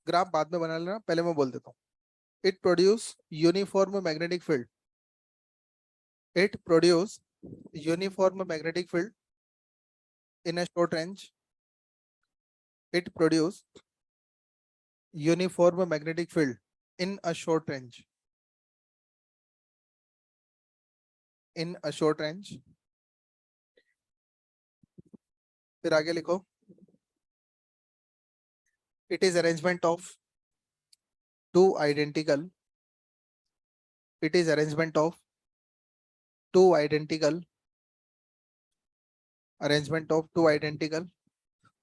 Speaker 1: ग्राफ बाद में बना लेना, पहले मैं बोल देता हूँ। It produce uniform magnetic field, it produce uniform magnetic field in a short range, it produce uniform magnetic field in a short range, in a short range। फिर आगे लिखो, it is arrangement of two identical, it is arrangement of two identical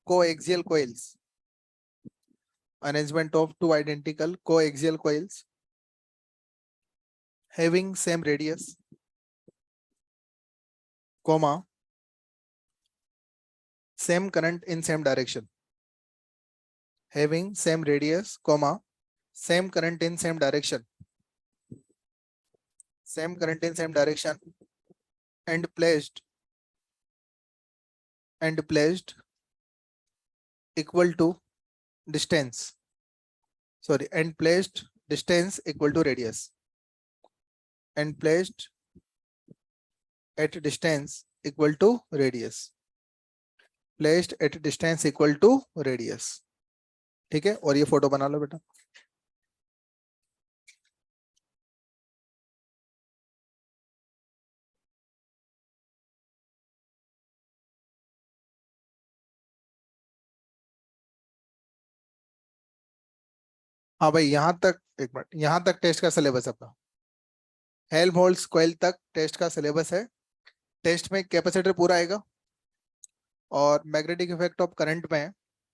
Speaker 1: coaxial coils, arrangement of two identical coaxial coils having same radius, comma, same current in same direction, having same radius, comma, same current in same direction, and placed equal to distance, and placed distance equal to radius, and placed at distance equal to radius, placed at distance equal to radius. ठीक है, और ये photo बना लो बेटा. हाँ भाई, यहाँ तक एक मिनट, यहाँ तक टेस्ट का सिलेबस अपना, हेल्महोल्ट्ज कॉइल तक टेस्ट का सिलेबस है. टेस्ट में कैपेसिटर पूरा आएगा और मैग्नेटिक इफेक्ट ऑफ करंट में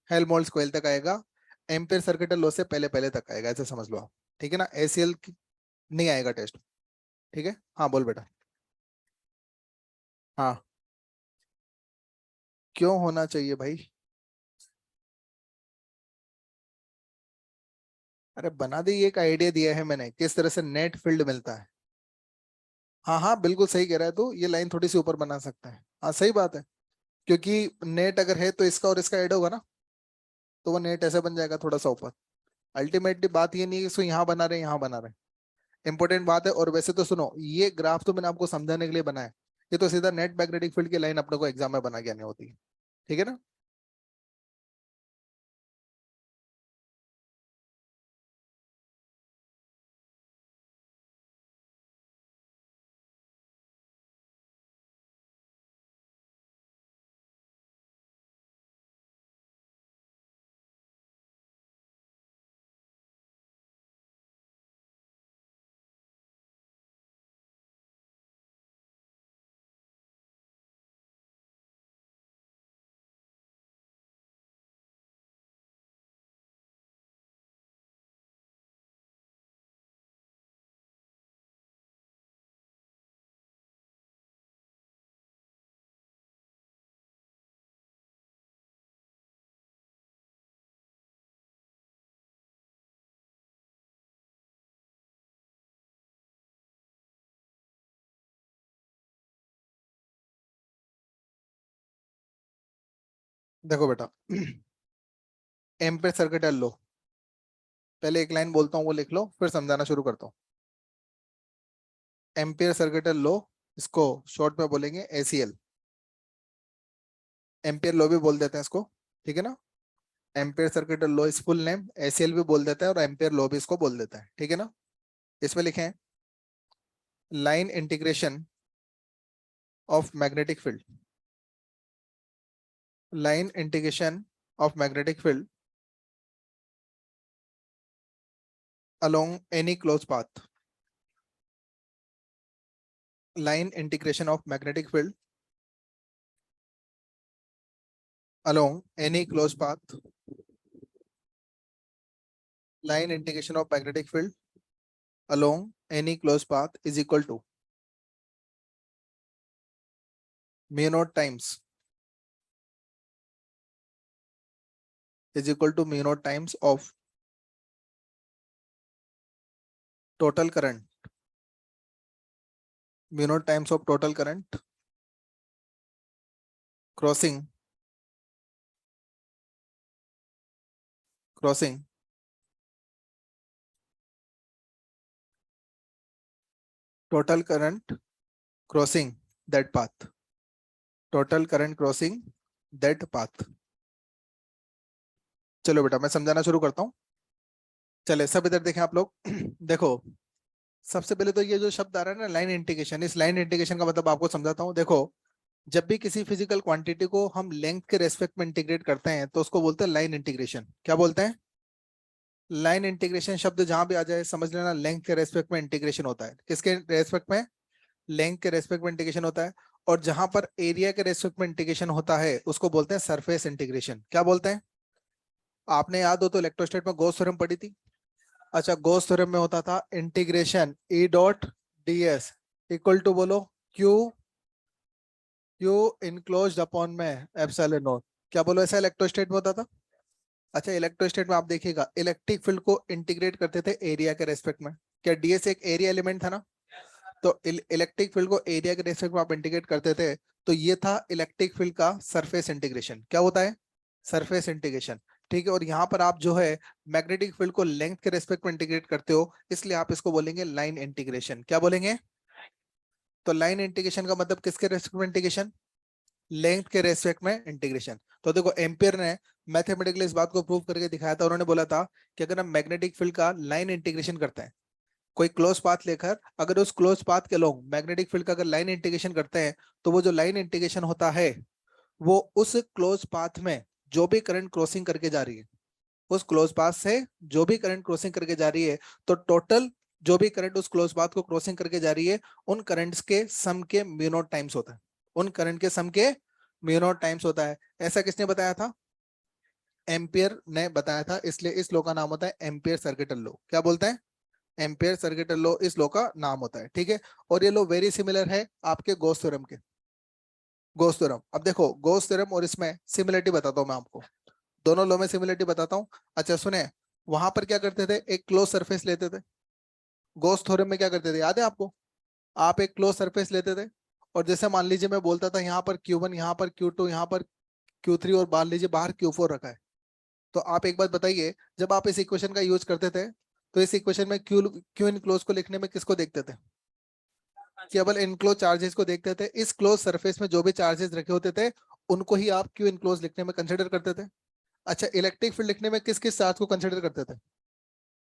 Speaker 1: हेल्महोल्ट्ज कॉइल तक आएगा, एम्पीयर सर्किट लॉ से पहले पहले तक आएगा, ऐसे समझ लो आप. ठीक है ना, एसीएल नहीं आएगा टेस्ट. ठीक है, हाँ बोल बेटा. हाँ, क्यों होना चाहिए भाई? अरे बना दी, एक आइडिया दिया है मैंने किस तरह से नेट फील्ड मिलता है. हाँ हाँ बिल्कुल सही कह रहा है तू, ये लाइन थोड़ी सी ऊपर बना सकता है. हाँ सही बात है, क्योंकि नेट अगर है तो इसका और इसका ऐड होगा ना, तो वो नेट ऐसे बन जाएगा थोड़ा सा ऊपर. अल्टीमेटली बात ये नहीं है कि इसको यहाँ बना रहे हैं, यहाँ बना रहे हैं. इंपॉर्टेंट बात है. और वैसे तो सुनो, ये ग्राफ तो मैंने आपको समझाने के लिए बनाया है, ये तो सीधा नेट मैग्नेटिक फील्ड की लाइन अपने को एग्जाम में बना के आनी होती है. ठीक है ना. देखो बेटा, एम्पेयर सर्किट लो, पहले एक लाइन बोलता हूँ वो लिख लो, फिर समझाना शुरू करता हूँ. एम्पेयर सर्किट लो, इसको शॉर्ट में बोलेंगे एसीएल. एम्पेयर लो भी बोल देते हैं इसको. ठीक है ना. एम्पेयर सर्किट लो इस फुल नेम, एसीएल भी बोल देता है और एम्पेयर लो भी इसको बोल देता है. ठीक है ना. इसमें लिखे हैं line integration of magnetic field, line integration of magnetic field along any closed path, line integration of magnetic field along any closed path, line integration of magnetic field along any closed path is equal to mu naught times of total current, mu naught times of total current crossing total current crossing that path, total current crossing that path. चलो बेटा मैं समझाना शुरू करता हूँ. चले सब इधर देखें आप लोग. देखो सबसे पहले तो ये जो शब्द आ रहा है ना लाइन इंटीग्रेशन, इस लाइन इंटीग्रेशन का मतलब आपको समझाता हूँ. देखो जब भी किसी फिजिकल क्वांटिटी को हम लेंथ के रेस्पेक्ट में इंटीग्रेट करते हैं तो उसको बोलते हैं लाइन इंटीग्रेशन. क्या बोलते हैं? लाइन इंटीग्रेशन शब्द जहां भी आ जाए समझ लेना लेंथ के रेस्पेक्ट में इंटीग्रेशन होता है। किसके रेस्पेक्ट में? लेंथ के रेस्पेक्ट में इंटीग्रेशन होता है। और जहां पर एरिया के रेस्पेक्ट में इंटीग्रेशन होता है उसको बोलते हैं सरफेस इंटीग्रेशन। क्या बोलते हैं? आपने याद हो तो इलेक्ट्रोस्टैट में गॉस थ्योरम पढ़ी थी। अच्छा, गॉस थ्योरम में होता था integration E dot D S equal to बोलो क्यू क्यू इनक्लोज्ड अपॉन में एप्सिलॉन नॉट। क्या बोलो, ऐसा इलेक्ट्रोस्टैट में होता था। अच्छा, इलेक्ट्रोस्टैट में आप देखिएगा इलेक्ट्रिक फील्ड को इंटीग्रेट करते थे एरिया के रेस्पेक्ट में। क्या डीएस एक एरिया एलिमेंट था ना? तो इलेक्ट्रिक फील्ड को एरिया के रेस्पेक्ट में आप इंटीग्रेट करते थे। तो ये था इलेक्ट्रिक फील्ड का सरफेस इंटीग्रेशन। क्या होता है? Surface integration. ठीक है। और यहाँ पर आप जो है मैग्नेटिक फील्ड को लेंथ के रेस्पेक्ट में इंटीग्रेट करते हो, इसलिए आप इसको बोलेंगे लाइन इंटीग्रेशन। क्या बोलेंगे? तो लाइन इंटीग्रेशन का मतलब किसके रेस्पेक्ट में इंटीग्रेशन? लेंथ के रेस्पेक्ट में इंटीग्रेशन। तो देखो एम्पियर ने मैथमेटिकली इस बात को प्रूव करके दिखाया था। उन्होंने बोला था कि अगर हम मैग्नेटिक फील्ड का लाइन इंटीग्रेशन करते हैं, कोई क्लोज पाथ लेकर, अगर उस क्लोज पाथ के लोग मैग्नेटिक फील्ड का अगर लाइन इंटीग्रेशन करते हैं, तो वो जो लाइन इंटीग्रेशन होता है वो उस क्लोज पाथ में जो भी करंट क्रॉसिंग करके जा रही है, उस क्लोज पाथ से जो भी करंट क्रॉसिंग करके जा रही है, तो टोटल जो भी करंट उस क्लोज पाथ को क्रॉसिंग करके जा रही है, उन करंट्स के सम के म्यू नॉट टाइम्स होता है। उन करंट के सम के म्यू नॉट टाइम्स होता है। ऐसा किसने बताया था? एम्पियर ने बताया था। इसलिए इस लॉ का नाम होता है एम्पियर सर्किटल लॉ। क्या बोलते हैं? एम्पियर सर्किटल लॉ इस लॉ का नाम होता है। ठीक है। और ये लॉ वेरी सिमिलर है आपके गॉस थ्योरम के। गॉस थ्योरम, अब देखो गॉस थ्योरम और इसमें सिमिलरिटी बताता हूं मैं आपको। दोनों लॉ में सिमिलरिटी बताता हूं। अच्छा सुने, वहां पर क्या करते थे, एक क्लोज सरफेस लेते थे। गॉस थ्योरम में क्या करते थे याद है आपको? आप एक क्लोज सरफेस लेते थे, और जैसे मान लीजिए मैं बोलता था यहाँ पर Q1, यहाँ पर Q2, यहाँ पर Q3, और मान लीजिए बाहर Q4 रखा है। तो आप एक बात बताइए, जब आप इस इक्वेशन का यूज करते थे, तो इस इक्वेशन में क्यू इनक्लोज को लिखने में किसको देखते थे? केवल इनक्लोज चार्जेस को देखते थे। इस क्लोज सरफेस में जो भी चार्जेस रखे होते थे उनको ही आप क्यू इनक्लोज लिखने में कंसिडर करते थे। अच्छा, इलेक्ट्रिक फील्ड लिखने में किस किस चार्ज को कंसिडर करते थे?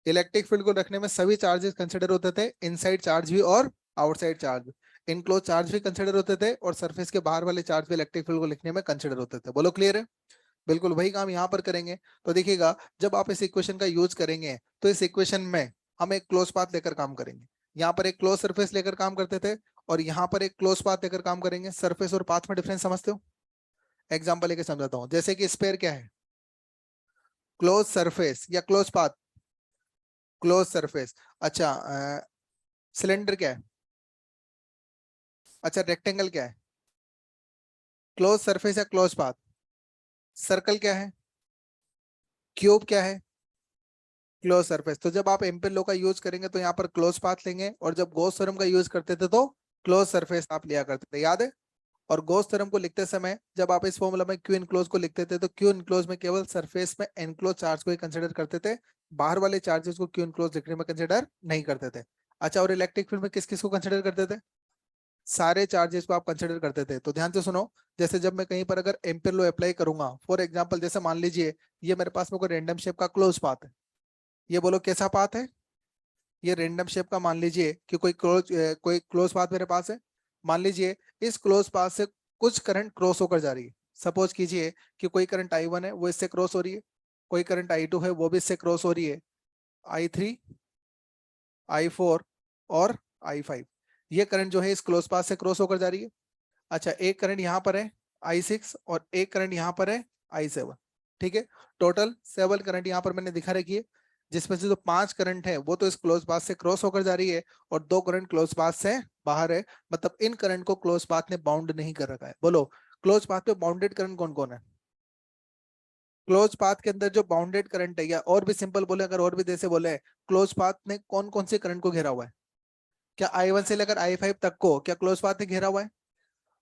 Speaker 1: इलेक्ट्रिक फील्ड को रखने में सभी चार्जेस कंसिडर होते थे, इनसाइड चार्ज भी और आउटसाइड चार्ज। इनक्लोज चार्ज भी कंसिडर होते थे, और सरफेस के बाहर वाले चार्ज भी इलेक्ट्रिक फील्ड को लिखने में कंसिडर होते थे। बोलो क्लियर है? बिल्कुल वही काम यहाँ पर करेंगे। तो देखिएगा, जब आप इस इक्वेशन का यूज करेंगे तो इस इक्वेशन में हम एक क्लोज पाथ लेकर काम करेंगे। यहाँ पर एक क्लोज सरफेस लेकर काम करते थे, और यहाँ पर एक क्लोज पाथ लेकर काम करेंगे। सरफेस और पाथ में डिफरेंस समझते हो? एग्जाम्पल लेके समझाता हूँ। जैसे कि स्पेयर क्या है? क्लोज सरफेस या क्लोज पाथ? Close surface. अच्छा, सिलेंडर क्या है? अच्छा, रेक्टेंगल क्या है? क्लोज सरफेस या क्लोज पाथ? सर्कल क्या है? क्यूब क्या है? Close surface. तो जब आप एम्पियर लॉ का यूज करेंगे तो यहाँ पर क्लोज पाथ लेंगे, और जब गॉस थ्योरम का यूज करते थे तो क्लोज सरफेस आप लिया करते थे, याद है? और गॉस थ्योरम को लिखते समय जब आप इस फॉर्मूला में क्यू इनक्लोज को लिखते थे, तो क्यू इनक्लोज में केवल सरफेस में एनक्लोज चार्ज को ही कंसिडर करते थे, बाहर वाले चार्जेस को क्यू इनक्लोज लिखने में कंसिडर नहीं करते थे। अच्छा, और इलेक्ट्रिक फील्ड में किस किस को कंसिडर करते थे? सारे चार्जेस को आप कंसिडर करते थे। तो ध्यान से सुनो, जैसे जब मैं कहीं पर अगर एम्पियर लॉ अप्लाई करूंगा, फॉर एग्जांपल जैसे मान लीजिए ये मेरे पास में कोई रैंडम शेप का क्लोज पाथ है। ये बोलो कैसा पाथ है? ये रैंडम शेप का मान लीजिए कि कोई क्लोज पाथ मेरे पास है। मान लीजिए इस क्लोज पाथ से कुछ करंट क्रॉस होकर जा रही है। सपोज कीजिए कि कोई करंट I1 है वो इससे क्रॉस हो रही है, कोई करंट I2 है वो भी इससे क्रॉस हो रही है, I3, I4 और I5। ये करंट जो है इस क्लोज पाथ से क्रॉस होकर जा रही है। अच्छा, एक करंट यहाँ पर है I6, और एक करंट यहाँ पर है I7। ठीक है। टोटल 7 करंट यहाँ पर मैंने दिखा रखी है, जिसमें से जो 5 करंट है वो तो इस क्लोज पाथ से क्रॉस होकर जा रही है, और 2 करंट क्लोज पाथ से बाहर है। मतलब इन करंट को क्लोज पाथ ने बाउंड नहीं कर रखा है। बोलो क्लोज पाथ पे बाउंडेड करंट कौन कौन है? क्लोज पाथ के अंदर जो बाउंडेड करंट है, या और भी सिंपल बोले, अगर और भी जैसे बोले, क्लोज पाथ ने कौन कौन से करंट को घेरा हुआ है? क्या I1 से लेकर I5 तक को क्या क्लोज पाथ ने घेरा हुआ है?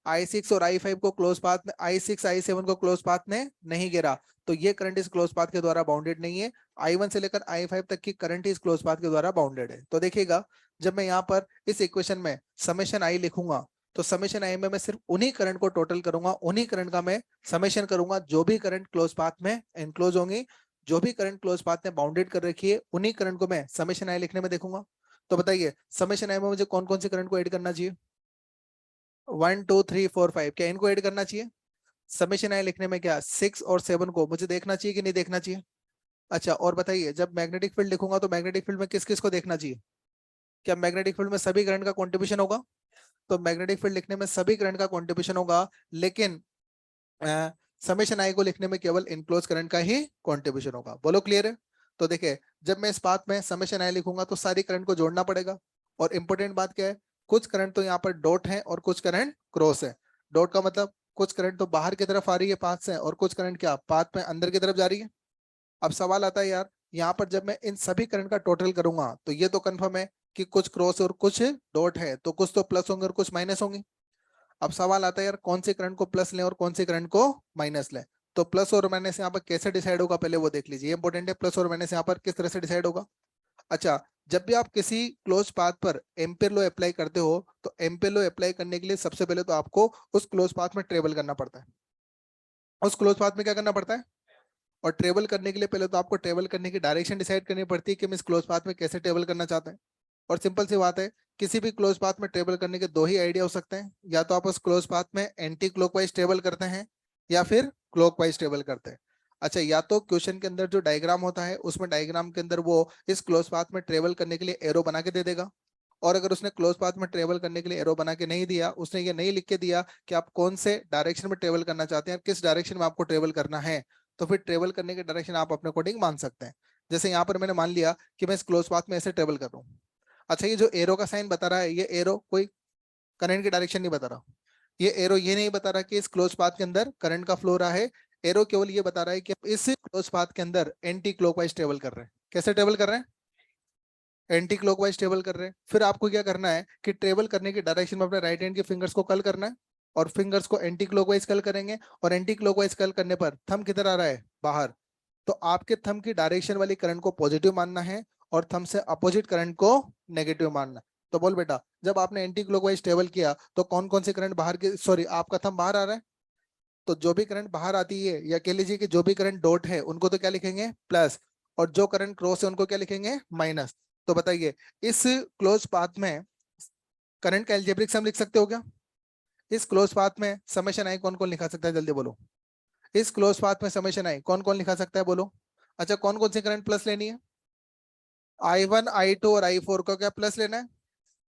Speaker 1: I6 और I5 को क्लोज पाथ ने, I6 I7 को क्लोज पाथ ने नहीं घेरा। तो ये करंट इस क्लोज पाथ के द्वारा बाउंडेड नहीं है। I1 से लेकर I5 तक की करंट इस क्लोज पाथ के द्वारा बाउंडेड है। तो देखिएगा, जब मैं यहाँ पर इस इक्वेशन में समेशन I लिखूंगा, तो समेशन I में मैं सिर्फ उन्हीं करंट को टोटल करूंगा, उन्हीं करंट का मैं समेशन करूंगा जो भी करंट क्लोज पाथ में एनक्लोज होंगी। जो भी करंट क्लोज पाथ ने बाउंडेड कर रखी है उन्हीं करंट को मैं समेशन I लिखने में देखूंगा। तो बताइए समेशन I में मुझे कौन कौन से करंट को ऐड करना चाहिए? 1 2 3 4 5, क्या इनको ऐड करना चाहिए? समेशन आई लिखने में क्या 6 और 7 को मुझे देखना चाहिए कि नहीं देखना चाहिए? अच्छा और बताइए, जब मैग्नेटिक फील्ड लिखूंगा तो मैग्नेटिक फील्ड में किस किस को देखना चाहिए? क्या मैग्नेटिक फील्ड में सभी करंट का कॉन्ट्रीब्यूशन होगा? तो मैग्नेटिक फील्ड लिखने में सभी करंट का कॉन्ट्रीब्यूशन होगा, लेकिन समेशन आई को लिखने में केवल इनक्लोज करंट का ही कॉन्ट्रीब्यूशन होगा। बोलो क्लियर है? तो देखिए, जब मैं इस बात में समेशन आई लिखूंगा तो सारी करंट को जोड़ना पड़ेगा। और इंपॉर्टेंट बात क्या है, कुछ करंट तो यहाँ पर डॉट है और कुछ करंट क्रॉस है। डॉट का मतलब कुछ करंट तो बाहर की तरफ आ रही है पाथ से, और कुछ करंट क्या पाथ में अंदर की तरफ जा रही है। अब सवाल आता है यार, यहाँ पर जब मैं इन सभी करंट का टोटल करूंगा तो ये तो कंफर्म है कि कुछ क्रॉस और कुछ डॉट है, तो कुछ तो प्लस होंगे और कुछ माइनस होंगे। अब सवाल आता है यार, कौन से करंट को प्लस लें और कौन से करंट को माइनस लें? तो प्लस और माइनस यहाँ पर कैसे डिसाइड होगा, पहले वो देख लीजिए। इंपॉर्टेंट है, प्लस और माइनस यहाँ पर किस तरह से डिसाइड होगा। अच्छा, जब भी आप किसी क्लोज पाथ पर एम्पियर लॉ अप्लाई करते हो, तो एम्पियर लॉ अप्लाई करने के लिए सबसे पहले तो आपको उस क्लोज पाथ में ट्रेवल करना पड़ता है। उस क्लोज पाथ में क्या करना पड़ता है? और ट्रेवल करने के लिए पहले तो आपको ट्रेवल करने की डायरेक्शन डिसाइड करनी पड़ती है कि हम इस क्लोज पाथ में कैसे ट्रेवल करना चाहते हैं। और सिंपल सी बात है, किसी भी क्लोज पाथ में ट्रेवल करने के दो ही आइडिया हो सकते हैं, या तो आप उस क्लोज पाथ में एंटी क्लॉकवाइज ट्रेवल करते हैं या फिर क्लॉकवाइज ट्रेवल करते हैं। अच्छा, या तो क्वेश्चन के अंदर जो डायग्राम होता है उसमें डायग्राम के अंदर वो इस क्लोज पाथ में ट्रेवल करने के लिए एरो बना के दे देगा। और अगर उसने क्लोज पाथ में ट्रेवल करने के लिए एरो बना के नहीं दिया, उसने ये नहीं लिख के दिया कि आप कौन से डायरेक्शन में ट्रेवल करना चाहते हैं, किस डायरेक्शन में आपको ट्रेवल करना है, तो फिर ट्रेवल करने के डायरेक्शन आप अपने अकॉर्डिंग मान सकते हैं। जैसे यहाँ पर मैंने मान लिया कि मैं इस क्लोज पाथ में ऐसे ट्रेवल कर रहा हूँ। अच्छा, ये जो एरो का साइन बता रहा है, ये एरो कोई करंट की डायरेक्शन नहीं बता रहा। ये एरो ये नहीं बता रहा कि इस क्लोज पाथ के अंदर करंट का फ्लो रहा है। एरो केवल ये बता रहा है कि आप इस क्लोज पाथ के अंदर एंटी क्लॉकवाइज ट्रेवल कर रहे हैं। कैसे ट्रेवल कर रहे हैं? एंटी क्लॉकवाइज ट्रेवल कर रहे हैं। फिर आपको क्या करना है कि ट्रेवल करने की डायरेक्शन में अपने राइट हैंड के फिंगर्स को कल करना है, और फिंगर्स को एंटी क्लॉकवाइज कल करेंगे। और एंटी क्लॉकवाइज कल करने पर थंब किधर आ रहा है? बाहर। तो आपके थंब की डायरेक्शन वाली करंट को पॉजिटिव मानना है और थंब से अपोजिट करंट को नेगेटिव मानना है। तो बोल बेटा, जब आपने एंटी क्लॉकवाइज ट्रेवल किया तो कौन कौन से करंट बाहर के, सॉरी, आपका थंब बाहर आ रहा है, तो जो भी करंट बाहर आती है, या कह लीजिए कि जो भी करंट डॉट है उनको तो क्या लिखेंगे? प्लस। और जो करंट क्रॉस है उनको क्या लिखेंगे? माइनस। तो बताइए, इस क्लोज पाथ में करंट का एल्जेब्रिक सम लिख सकते हो क्या? इस क्लोज पाथ में समेशन आई कौन कौन लिखा सकता है, जल्दी बोलो। इस क्लोज पाथ में समेशन आई कौन कौन लिखा सकता है, बोलो। अच्छा, कौन कौन सी करंट प्लस लेनी है? I1 I2 और I4 को क्या प्लस लेना है?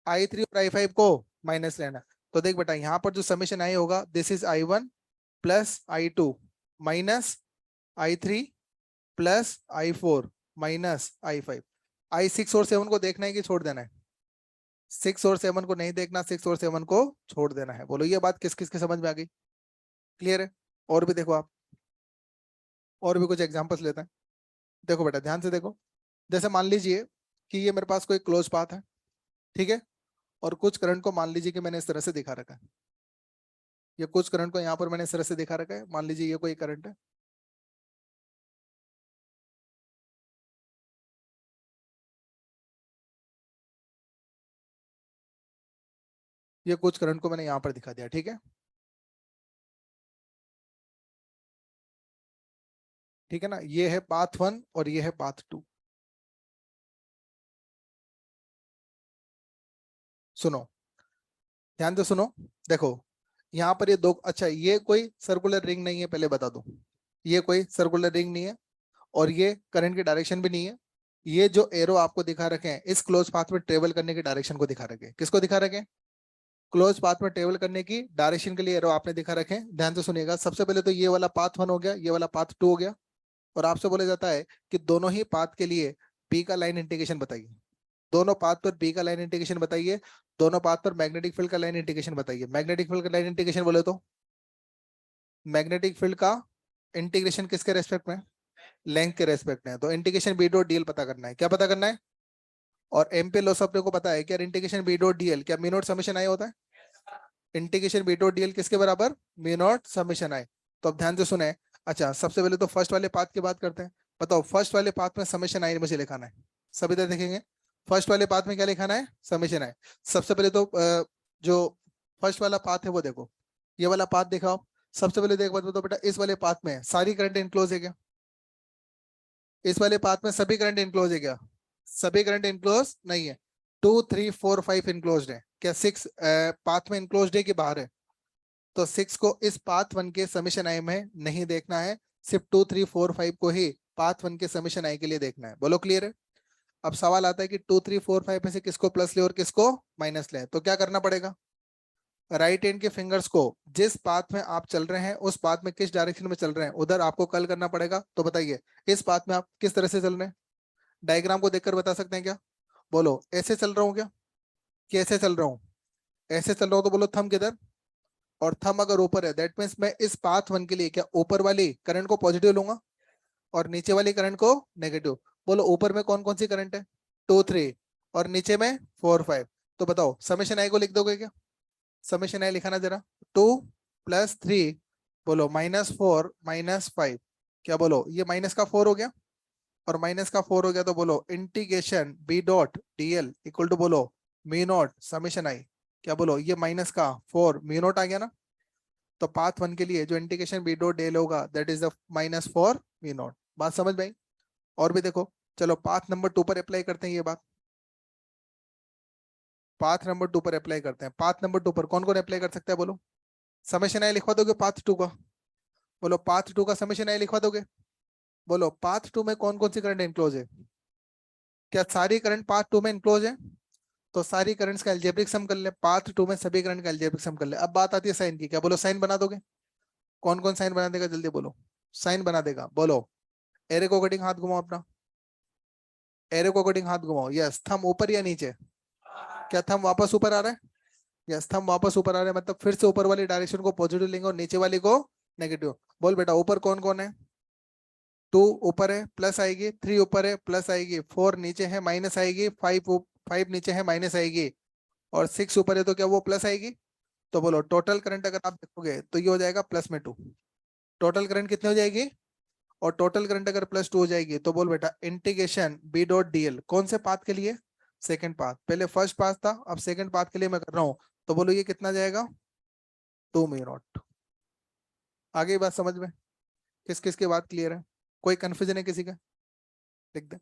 Speaker 1: I3 और I5 को माइनस लेना है। तो देख बेटा, यहाँ पर जो समेशन आई होगा, this is I1 plus I2 minus I3 plus I4 minus I5। I6 और 7 को देखना है कि छोड़ देना है? 6 और 7 को नहीं देखना, 6 और 7 को छोड़ देना है। बोलो, ये बात किस किस के समझ में आ गई? क्लियर है? और भी देखो आप, और भी कुछ एग्जांपल्स लेते हैं। देखो बेटा, ध्यान से देखो। जैसे मान लीजिए कि ये मेरे पास कोई क्लोज पाथ है, ठीक है, और कुछ करंट को मान लीजिए कि मैंने इस तरह से दिखा रखा है। ये कुछ करंट को यहाँ पर मैंने इस तरह से दिखा रखा है। मान लीजिए ये कोई करंट है, ये कुछ करंट को मैंने यहाँ पर दिखा दिया, ठीक है। ठीक है ना, ये है पाथ 1 और ये है पाथ 2। सुनो, ध्यान से सुनो। देखो, यहाँ पर ये दो, अच्छा, ये कोई सर्कुलर रिंग नहीं है, पहले बता दूं। ये कोई सर्कुलर रिंग नहीं है, और ये करंट की डायरेक्शन भी नहीं है। ये जो एरो आपको दिखा रखे हैं, इस क्लोज पाथ में ट्रेवल करने की डायरेक्शन को दिखा रखे हैं। किसको दिखा रखे हैं? क्लोज पाथ में ट्रेवल करने की डायरेक्शन के लिए एरो आपने दिखा रखे हैं। ध्यान से सुनिएगा, सबसे पहले तो ये वाला पाथ 1 हो गया, ये वाला पाथ 2 हो गया। और आपसे बोला जाता है कि दोनों ही पाथ के लिए पी का लाइन इंटीग्रेशन बताइए। दोनों पाथ पर पी का लाइन इंटीग्रेशन बताइए। दोनों पाथ पर मैग्नेटिक फील्ड का लाइन इंटीग्रेशन बताइए। मैग्नेटिक फील्ड का लाइन इंटीग्रेशन बोले तो, मैग्नेटिक फील्ड का इंटीग्रेशन किसके रेस्पेक्ट में? लेंथ के रेस्पेक्ट में। तो इंटीग्रेशन बी डॉट डीएल पता करना है। क्या पता करना है? और एम पे लॉस अपने को पता है क्या? इंटीग्रेशन बी डॉट डीएल क्या म्यू नॉट समेशन आई होता है? इंटीग्रेशन बी डॉट डीएल किसके बराबर? म्यू नॉट समेशन आई। तो अब ध्यान से सुने। अच्छा, सबसे पहले तो फर्स्ट वाले पाथ की बात करते हैं। बताओ, फर्स्ट वाले पाथ में समेशन आई मुझे लिखाना है। सभी तरह देखेंगे, फर्स्ट वाले पाथ में क्या लिखाना है? समेशन आई। सबसे पहले तो जो फर्स्ट वाला पाथ है वो देखो, ये वाला पाथ दिखाओ। सबसे पहले देख बात बताओ बेटा, इस वाले पाथ में सारी करंट इनक्लोज है क्या? इस वाले पाथ में सभी करंट इनक्लोज है क्या? सभी करंट इनक्लोज नहीं है। 2 3 4 5 इनक्लोज है क्या? 6 पाथ में इनक्लोज है कि बाहर है? तो 6 को इस पाथ 1 के समेशन आई में नहीं देखना है, सिर्फ 2 3 4 5 को ही पाथ 1 के समीशन आई के लिए देखना है। बोलो क्लियर है? अब सवाल आता है कि 2 3 4 5 में से किसको प्लस ले और किसको माइनस ले, तो क्या करना पड़ेगा? राइट हैंड के फिंगर्स को जिस पाथ में आप चल रहे हैं उस पाथ में किस डायरेक्शन में चल रहे हैं उधर आपको कल करना पड़ेगा। तो बताइए इस पाथ में आप किस तरह से चल रहे हैं? डायग्राम को देखकर बता सकते हैं क्या? बोलो ऐसे चल रहा हूँ क्या, कि ऐसे चल रहा हूँ? ऐसे चल रहा हूँ तो बोलो थंब किधर, और थंब अगर ऊपर है दैट मीन्स मैं इस पाथ 1 के लिए क्या ऊपर वाली करंट को पॉजिटिव लूंगा और नीचे वाली करंट को नेगेटिव। बोलो ऊपर में कौन कौन सी करंट है? 2 3, और नीचे में 4 5। तो बताओ समेशन आई को लिख दोगे क्या? समेशन आई लिखाना जरा। 2 + 3, बोलो -4 -5। क्या बोलो ये माइनस का 4 हो गया, और माइनस का 4 हो गया तो बोलो integration B dot DL equal to बोलो म्यू नॉट समेशन आई। क्या बोलो ये माइनस का 4 म्यू नॉट आ गया ना? तो पाथ 1 के लिए जो इंटीग्रेशन बी डॉट डीएल होगा that is the -4 mu naught. बात समझ में आई? और भी देखो, चलो पाथ नंबर 2 पर अप्लाई करते हैं ये बात। पाथ नंबर 2 पर अप्लाई करते हैं। पाथ नंबर 2 पर कौन कौन अप्लाई कर सकता है बोलो? समेशन आई लिखवा दोगे पाथ 2 का? बोलो पाथ 2 का समेशन आई लिखवा दोगे? बोलो पाथ 2 में कौन कौन सी करंट इनक्लोज है? क्या सारी करंट पाथ 2 में इनक्लोज है? तो सारी करंट्स का एल्जेब्रिक सम कर ले, पाथ 2 में सभी करंट का एल्जेब्रिक सम कर ले। अब बात आती है साइन की। क्या बोलो साइन बना दोगे? कौन कौन साइन बना देगा जल्दी बोलो? साइन बना देगा बोलो। एरे को कटिंग हाथ घुमाओ अपना, एरे को कटिंग हाथ घुमाओ। यस, थंब ऊपर या नीचे? क्या थंब वापस ऊपर आ रहा है? यस, थंब वापस ऊपर आ रहा है, मतलब फिर से ऊपर वाली डायरेक्शन को पॉजिटिव लेंगे और नीचे वाली को नेगेटिव। बोल बेटा ऊपर कौन कौन है? 2 ऊपर है प्लस आएगी, 3 ऊपर है प्लस आएगी, 4 नीचे है माइनस आएगी, 5 नीचे है माइनस आएगी, और 6 ऊपर है तो क्या वो प्लस आएगी? तो बोलो टोटल करंट अगर आप देखोगे तो ये हो जाएगा +2। टोटल करंट कितनी हो जाएगी? और टोटल करंट अगर +2 हो जाएगी तो बोल बेटा इंटीग्रेशन बी डॉट डीएल कौन से पाथ के लिए? Second path. पहले फर्स्ट पाथ था, अब सेकंड पाथ के लिए मैं कर रहा हूँ। तो बोलो ये कितना जाएगा? 2 म्यू नॉट। आगे बात समझ में? किस किस की बात क्लियर है? कोई कंफ्यूजन है किसी का? लिख दे।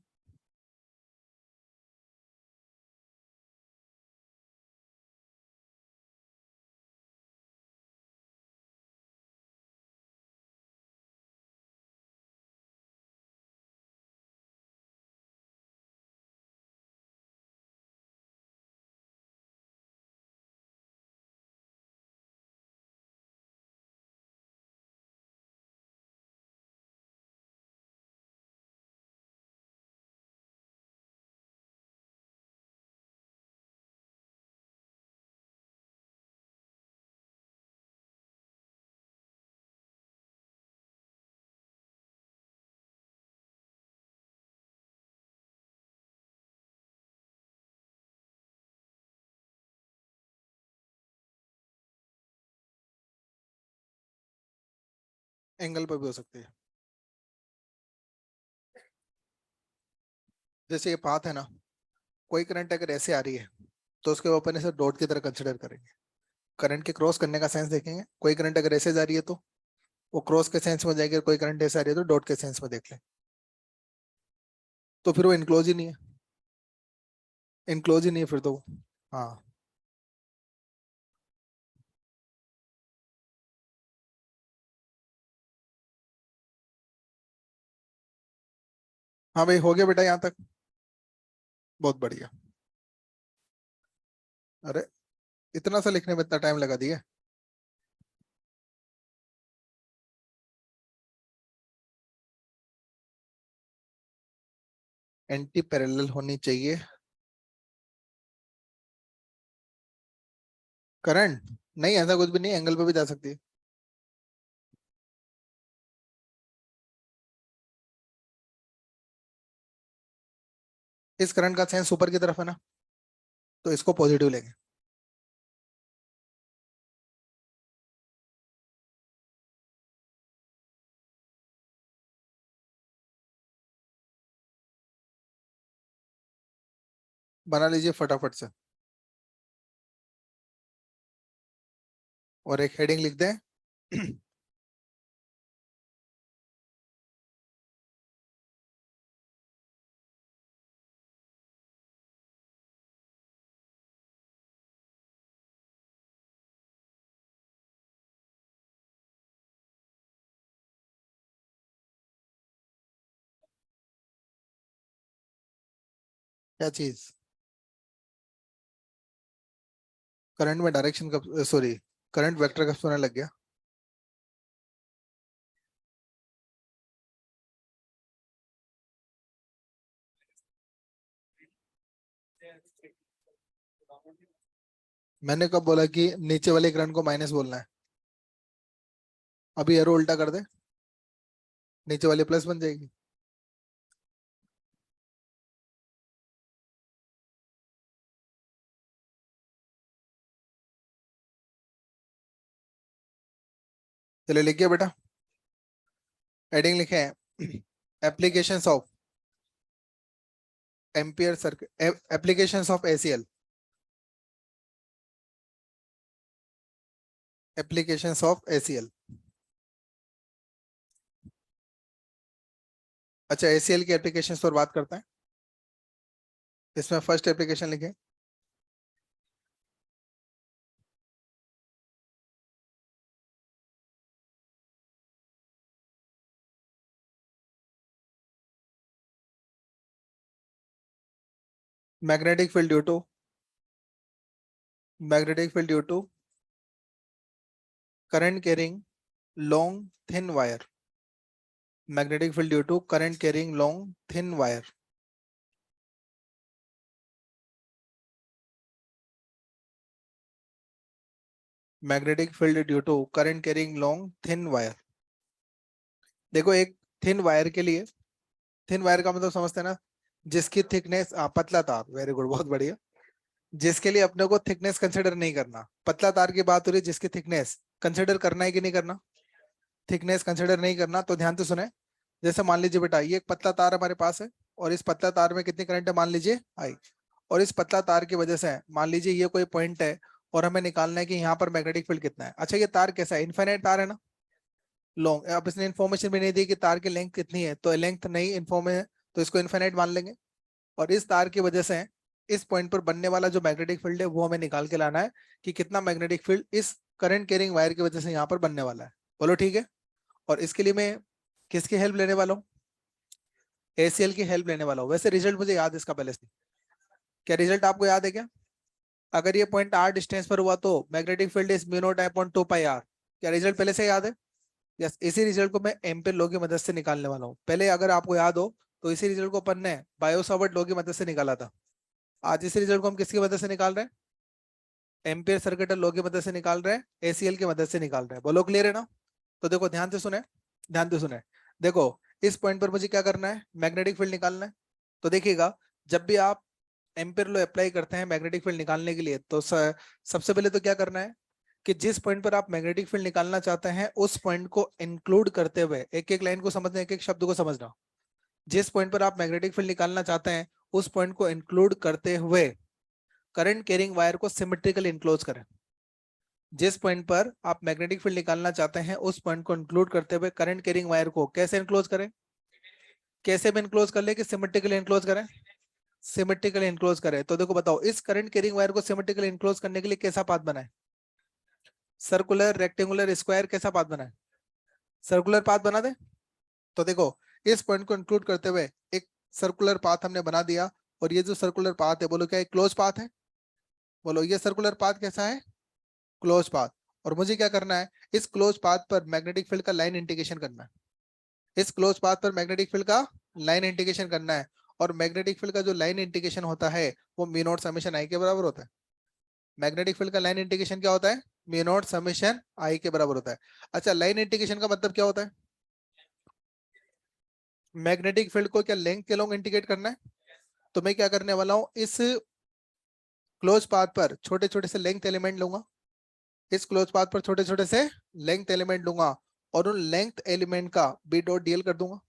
Speaker 1: एंगल पर भी हो सकती है। जैसे ये पाथ है ना, कोई करंट अगर ऐसे आ रही है तो उसके अपन इसे डॉट की तरह कंसिडर करेंगे। करंट के क्रॉस करने का सेंस देखेंगे। कोई करंट अगर ऐसे जा रही है तो वो क्रॉस के सेंस में जाएगी, कोई करंट ऐसे आ रही है तो डॉट के सेंस में देख ले। तो फिर वो इनक्लोज ही नहीं है, इनक्लोज ही नहीं है फिर तो। हाँ। हाँ भाई हो गया बेटा यहाँ तक। बहुत बढ़िया। अरे इतना सा लिखने में इतना टाइम लगा दिया? एंटी पैरेलल होनी चाहिए करंट। नहीं ऐसा कुछ भी नहीं, एंगल पे भी जा सकती है। इस करंट का सेंस ऊपर की तरफ है ना, तो इसको पॉजिटिव लेंगे। बना लीजिए फटाफट से, और एक हेडिंग लिख दें। क्या चीज? करंट में डायरेक्शन कब, सॉरी, करंट वेक्टर कब सोने लग गया? मैंने कब बोला कि नीचे वाले करंट को माइनस बोलना है? अभी एरो उल्टा कर दे, नीचे वाली प्लस बन जाएगी। चलिए लिखिए बेटा, हेडिंग लिखे हैं applications of ampere circuit, applications of ACL, applications of ACL. अच्छा, एसीएल की एप्लीकेशंस पर बात करते हैं। इसमें फर्स्ट एप्लीकेशन लिखें, magnetic field due to, magnetic field due to current carrying long thin wire, magnetic field due to current carrying long thin wire. Magnetic field due to current carrying long thin wire. देखो, एक thin wire के लिए, thin wire का मतलब समझते हैं ना, जिसकी थिकनेस, पतला तार, वेरी गुड, बहुत बढ़िया। जिसके लिए अपने को थिकनेस कंसिडर नहीं करना, पतला तार की बात हो रही है, जिसकी थिकनेस कंसिडर करना है कि नहीं करना? थिकनेस कंसिडर नहीं करना, तो ध्यान से सुने। जैसे मान लीजिए बेटा, ये एक पतला तार हमारे पास है, और इस पतला तार में कितनी करंट है मान लीजिए आई, और इस पतला तार की वजह से मान लीजिए ये कोई पॉइंट है, और हमें निकालना है कि यहाँ पर मैग्नेटिक फील्ड कितना है। अच्छा, ये तार कैसा है? इनफाइनाइट तार है ना, लॉन्ग। अब इसने इन्फॉर्मेशन भी नहीं दी कि तार की लेंथ कितनी है, तो लेंथ नहीं इन्फॉर्म है, तो इसको इनफाइनाइट मान लेंगे। और इस तार की वजह से इस पॉइंट पर बनने वाला जो मैग्नेटिक फील्ड है वो हमें निकाल के लाना है, कि कितना मैग्नेटिक फील्ड इस करंट कैरिंग वायर की वजह से यहाँ पर बनने वाला है। बोलो ठीक है। और इसके लिए मैं किसकी हेल्प लेने वाला हूँ? एसीएल की हेल्प लेने वाला हूँ। वैसे रिजल्ट मुझे याद है इसका पहले से। क्या रिजल्ट आपको याद है क्या? अगर ये पॉइंट आर डिस्टेंस पर हुआ तो magnetic field is mu naught upon 2 pi R. क्या रिजल्ट पहले से याद है? यस, इसी रिजल्ट को मैं एम्पियर लॉ की मदद से निकालने वाला हूँ। पहले अगर आपको याद हो तो इसी रिजल्ट को अपन ने बायो सावर्ट लॉ की मदद से निकाला था। आज इसी रिजल्ट को हम किसकी मदद से निकाल रहे हैं? एम्पियर सर्किट लॉ की मदद से निकाल रहे हैं, एसीएल की मदद से निकाल रहे हैं। बोलो क्लियर है ना? तो देखो ध्यान से सुने, ध्यान से सुने। देखो, इस पॉइंट पर मुझे क्या करना है? मैग्नेटिक फील्ड निकालना है। तो देखिएगा, जब भी आप एम्पियर लॉ अप्लाई करते हैं मैग्नेटिक फील्ड निकालने के लिए, तो सबसे पहले तो क्या करना है कि जिस पॉइंट पर आप मैग्नेटिक फील्ड निकालना चाहते हैं उस पॉइंट को इंक्लूड करते हुए, एक एक लाइन को समझना, एक एक शब्द को समझना। जिस पॉइंट पर आप मैग्नेटिक फील्ड निकालना चाहते हैं उस पॉइंट को इंक्लूड करते हुए करंट कैरिंग वायर को सिमेट्रिकल इंक्लोज करें। जिस पॉइंट पर आप मैग्नेटिक फील्ड निकालना चाहते हैं उस पॉइंट को इंक्लूड करते हुए करंट कैरिंग वायर को कैसे इंक्लोज करें? कैसे भी इंक्लोज कर ले कि सिमेट्रिकली इंक्लोज करें? सिमेट्रिकली इंक्लोज करें। तो देखो बताओ, इस करंट कैरिंग वायर को सिमेट्रिकली इंक्लोज करने के लिए कैसा पाथ बनाए? सर्कुलर, रेक्टेंगुलर, स्क्वायर, कैसा पाथ बनाए? सर्कुलर पाथ बना दे। तो देखो, इस पॉइंट को इंक्लूड करते हुए एक सर्कुलर पाथ हमने बना दिया, और ये जो सर्कुलर पाथ है, बोलो क्या एक क्लोज पाथ है? बोलो, ये सर्कुलर पाथ कैसा है? Close path. और मुझे क्या करना है? इस क्लोज पाथ पर मैग्नेटिक फील्ड का लाइन इंडिकेशन करना है। इस क्लोज पाथ पर मैग्नेटिक फील्ड का लाइन इंडिकेशन करना है। और मैग्नेटिक फील्ड का जो लाइन इंडिकेशन होता है वो म्यू नॉट समेशन आई के बराबर होता है। मैग्नेटिक फील्ड का लाइन इंडिकेशन क्या होता है? म्यू नॉट समेशन आई के बराबर होता है। अच्छा, लाइन इंडिकेशन का मतलब क्या होता है? मैग्नेटिक फील्ड को क्या लेंथ के लॉन्ग इंडिकेट करना है? तो मैं क्या करने वाला हूं, इस क्लोज पाथ पर छोटे छोटे से लेंथ एलिमेंट लूंगा। इस क्लोज पाथ पर छोटे छोटे से लेंथ एलिमेंट लूंगा, और उन लेंथ एलिमेंट का बी डॉट डीएल कर दूंगा।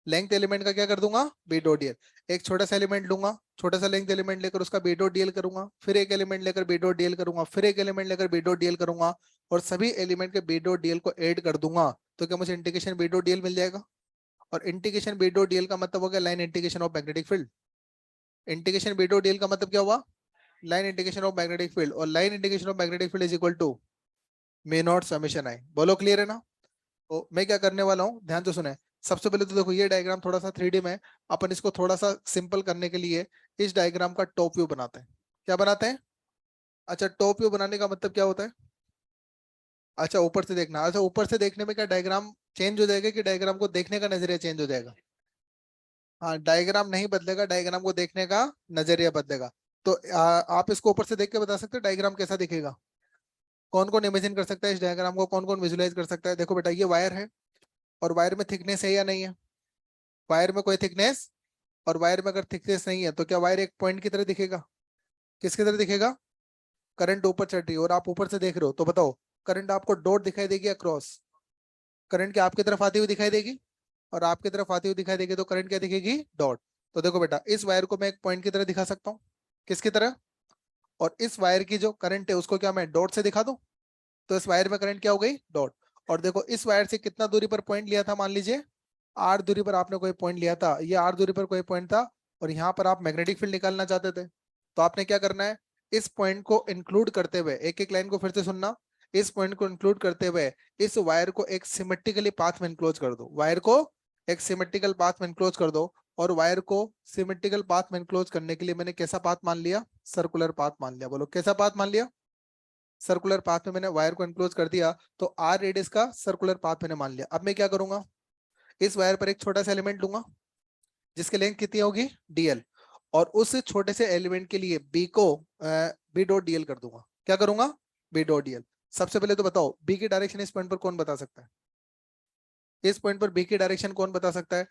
Speaker 1: लेंथ एलिमेंट का क्या कर दूंगा? B dot DL. एक छोटा सा एलिमेंट लूंगा, छोटा सा लेंथ एलिमेंट लेकर उसका बी डॉट डीएल करूंगा, फिर एक एलिमेंट लेकर बी डॉट डीएल करूंगा, फिर एक एलिमेंट लेकर बी डॉट डीएल करूंगा, और सभी एलिमेंट के बी डॉट डीएल को ऐड कर दूंगा। तो क्या मुझे इंटीग्रेशन बी डॉट डीएल मिल जाएगा? और इंटीग्रेशन बी डॉट डीएल का मतलब हो गया line integration of magnetic field. Integration B dot DL का मतलब क्या हुआ? Line integration of magnetic field. और line integration of magnetic field is equal to mu naught summation I. बोलो क्लियर है ना? तो मैं क्या करने वाला हूँ, ध्यान तो सुने। सबसे पहले तो देखो ये डायग्राम थोड़ा सा 3D में है, अपन इसको थोड़ा सा सिंपल करने के लिए इस डायग्राम का टॉप व्यू बनाते हैं। क्या बनाते हैं? अच्छा, टॉप व्यू बनाने का मतलब क्या होता है? अच्छा, ऊपर से देखना। अच्छा, ऊपर से देखने में क्या डायग्राम चेंज हो जाएगा कि डायग्राम को देखने का नजरिया चेंज हो जाएगा? हाँ, डायग्राम नहीं बदलेगा, डायग्राम को देखने का नजरिया बदलेगा। तो आप इसको ऊपर से देख के बता सकते हो डायग्राम कैसा दिखेगा? कौन कौन इमेजिन कर सकता है इस डायग्राम को? कौन कौन विजुलाइज कर सकता है? देखो बेटा, ये वायर है और वायर में थिकनेस है या नहीं है? वायर में कोई थिकनेस, और वायर में अगर थिकनेस नहीं है तो क्या वायर एक पॉइंट की तरह दिखेगा? किसकी तरह दिखेगा? करंट ऊपर चढ़ रही है और आप ऊपर से देख रहे हो, तो बताओ करंट आपको डॉट दिखाई देगी या क्रॉस? करंट की आपकी तरफ आती हुई दिखाई देगी और आपकी तरफ आती हुई दिखाई देगी, तो करंट क्या दिखेगी? डॉट। तो देखो बेटा, इस वायर को मैं एक पॉइंट की तरह दिखा सकता हूँ। किसकी तरह? और इस वायर की जो करंट है उसको क्या मैं डॉट से दिखा दूं? तो इस वायर में करंट क्या हो गई? डॉट। और देखो, इस वायर से कितना दूरी पर पॉइंट लिया था? मान लीजिए आर दूरी पर आपने कोई पॉइंट लिया था, ये आर दूरी पर कोई पॉइंट था, और यहाँ पर आप मैग्नेटिक फील्ड निकालना चाहते थे। तो आपने क्या करना है, इस पॉइंट को इंक्लूड करते हुए, एक एक लाइन को फिर से सुनना, इस पॉइंट को इंक्लूड करते हुए इस वायर को एक सिमेट्रिकली पाथ में इंक्लोज कर दो। वायर को एक सिमेट्रिकल पाथ में इंक्लोज कर दो। और वायर को सिमेट्रिकल पाथ में इंक्लोज करने के लिए मैंने कैसा पाथ मान लिया? सर्कुलर पाथ मान लिया। बोलो कैसा पाथ मान लिया? सर्कुलर पाथ में मैंने वायर को इंक्लोज कर दिया, तो आर रेडियस का सर्कुलर पाथ मैंने मान लिया। अब मैं क्या करूंगा, इस वायर पर एक छोटा सा एलिमेंट लूंगा जिसकी लेंथ कितनी होगी? डीएल। और उस छोटे से एलिमेंट के लिए बी को बी डॉट डीएल कर दूंगा। क्या करूंगा? B dot DL. सबसे पहले तो बताओ बी की डायरेक्शन इस पॉइंट पर कौन बता सकता है? इस पॉइंट पर बी की डायरेक्शन कौन बता सकता है?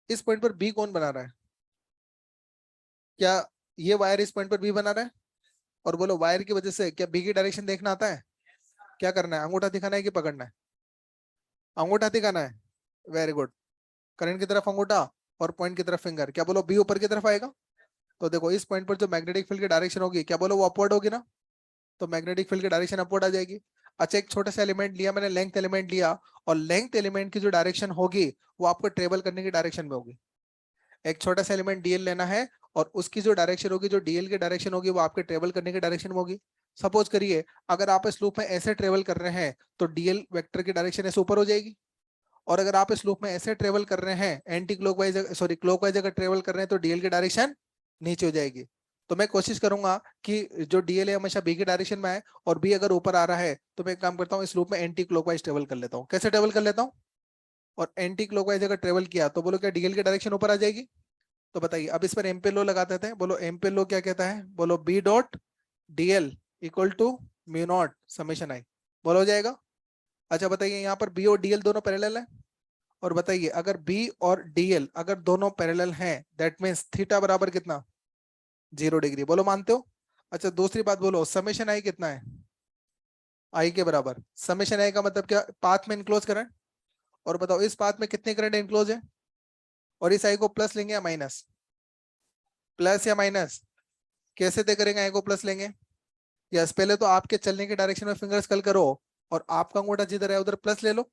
Speaker 1: इस पॉइंट पर बी कौन बना रहा है? क्या ये वायर इस पॉइंट पर बी बना रहा है? और बोलो वायर की वजह से क्या बी की डायरेक्शन देखना आता है? क्या करना है, अंगूठा दिखाना है कि पकड़ना है? अंगूठा दिखाना है। Very good. करंट की तरफ अंगूठा और पॉइंट की तरफ फिंगर। क्या बोलो बी ऊपर की तरफ आएगा? तो देखो, इस पॉइंट पर जो मैग्नेटिक फील्ड की डायरेक्शन होगी, क्या बोलो वो अपवर्ड होगी ना? तो मैग्नेटिक फील्ड की डायरेक्शन अपवर्ड आ जाएगी। अच्छा, एक छोटा सा एलिमेंट लिया मैंने, लेंथ एलिमेंट लिया, और लेंथ एलिमेंट की जो डायरेक्शन होगी वो आपको ट्रेवल करने की डायरेक्शन में होगी। एक छोटा सा एलिमेंट डीएल लेना है और उसकी जो डायरेक्शन होगी, जो डीएल की डायरेक्शन होगी, वो आपके ट्रेवल करने की डायरेक्शन में होगी। सपोज करिए अगर आप इस लूप में ऐसे ट्रेवल कर रहे हैं तो डीएल वेक्टर की डायरेक्शन ऐसे ऊपर हो जाएगी। और अगर आप इस लूप में ऐसे ट्रेवल कर रहे हैं एंटी क्लॉकवाइज, सॉरी क्लॉकवाइज अगर ट्रेवल कर रहे हैं, तो डीएल की डायरेक्शन नीचे हो जाएगी। तो मैं कोशिश करूंगा कि जो डीएल है हमेशा बी की डायरेक्शन में आए, और बी अगर ऊपर आ रहा है तो मैं एक काम करता हूँ, इस लूप में एंटी क्लॉकवाइज ट्रेवल कर लेता हूँ। कैसे ट्रेवल कर लेता हूँ? और एंटी क्लॉकवाइज अगर ट्रेवल किया तो बोलो क्या डीएल की डायरेक्शन ऊपर आ जाएगी? तो बताइए, अब इस पर एम्पेयर लॉ लगा देते हैं। बोलो एम्पेयर लॉ क्या कहता है? बोलो B dot DL equal to mu naught summation I. बोलो हो जाएगा? अच्छा बताइए, यहाँ पर बी और डीएल दोनों पैरेलल है, और बताइए अगर बी और डीएल अगर दोनों पैरेलल हैं, दैट मींस थीटा बराबर कितना? 0 डिग्री। बोलो मानते हो? अच्छा, दूसरी बात बोलो, समेशन आई कितना है? आई के बराबर। समेशन आई का मतलब क्या? पाथ में इनक्लोज करंट। और बताओ इस पाथ में कितने करंट इनक्लोज है? और इस आई को प्लस लेंगे या माइनस? प्लस या माइनस? कैसे तय करेंगे आई को प्लस लेंगे? यस, पहले तो आपके चलने के डायरेक्शन में फिंगर्स कल करो, और आपका अंगूठा जिधर है उधर प्लस ले लो।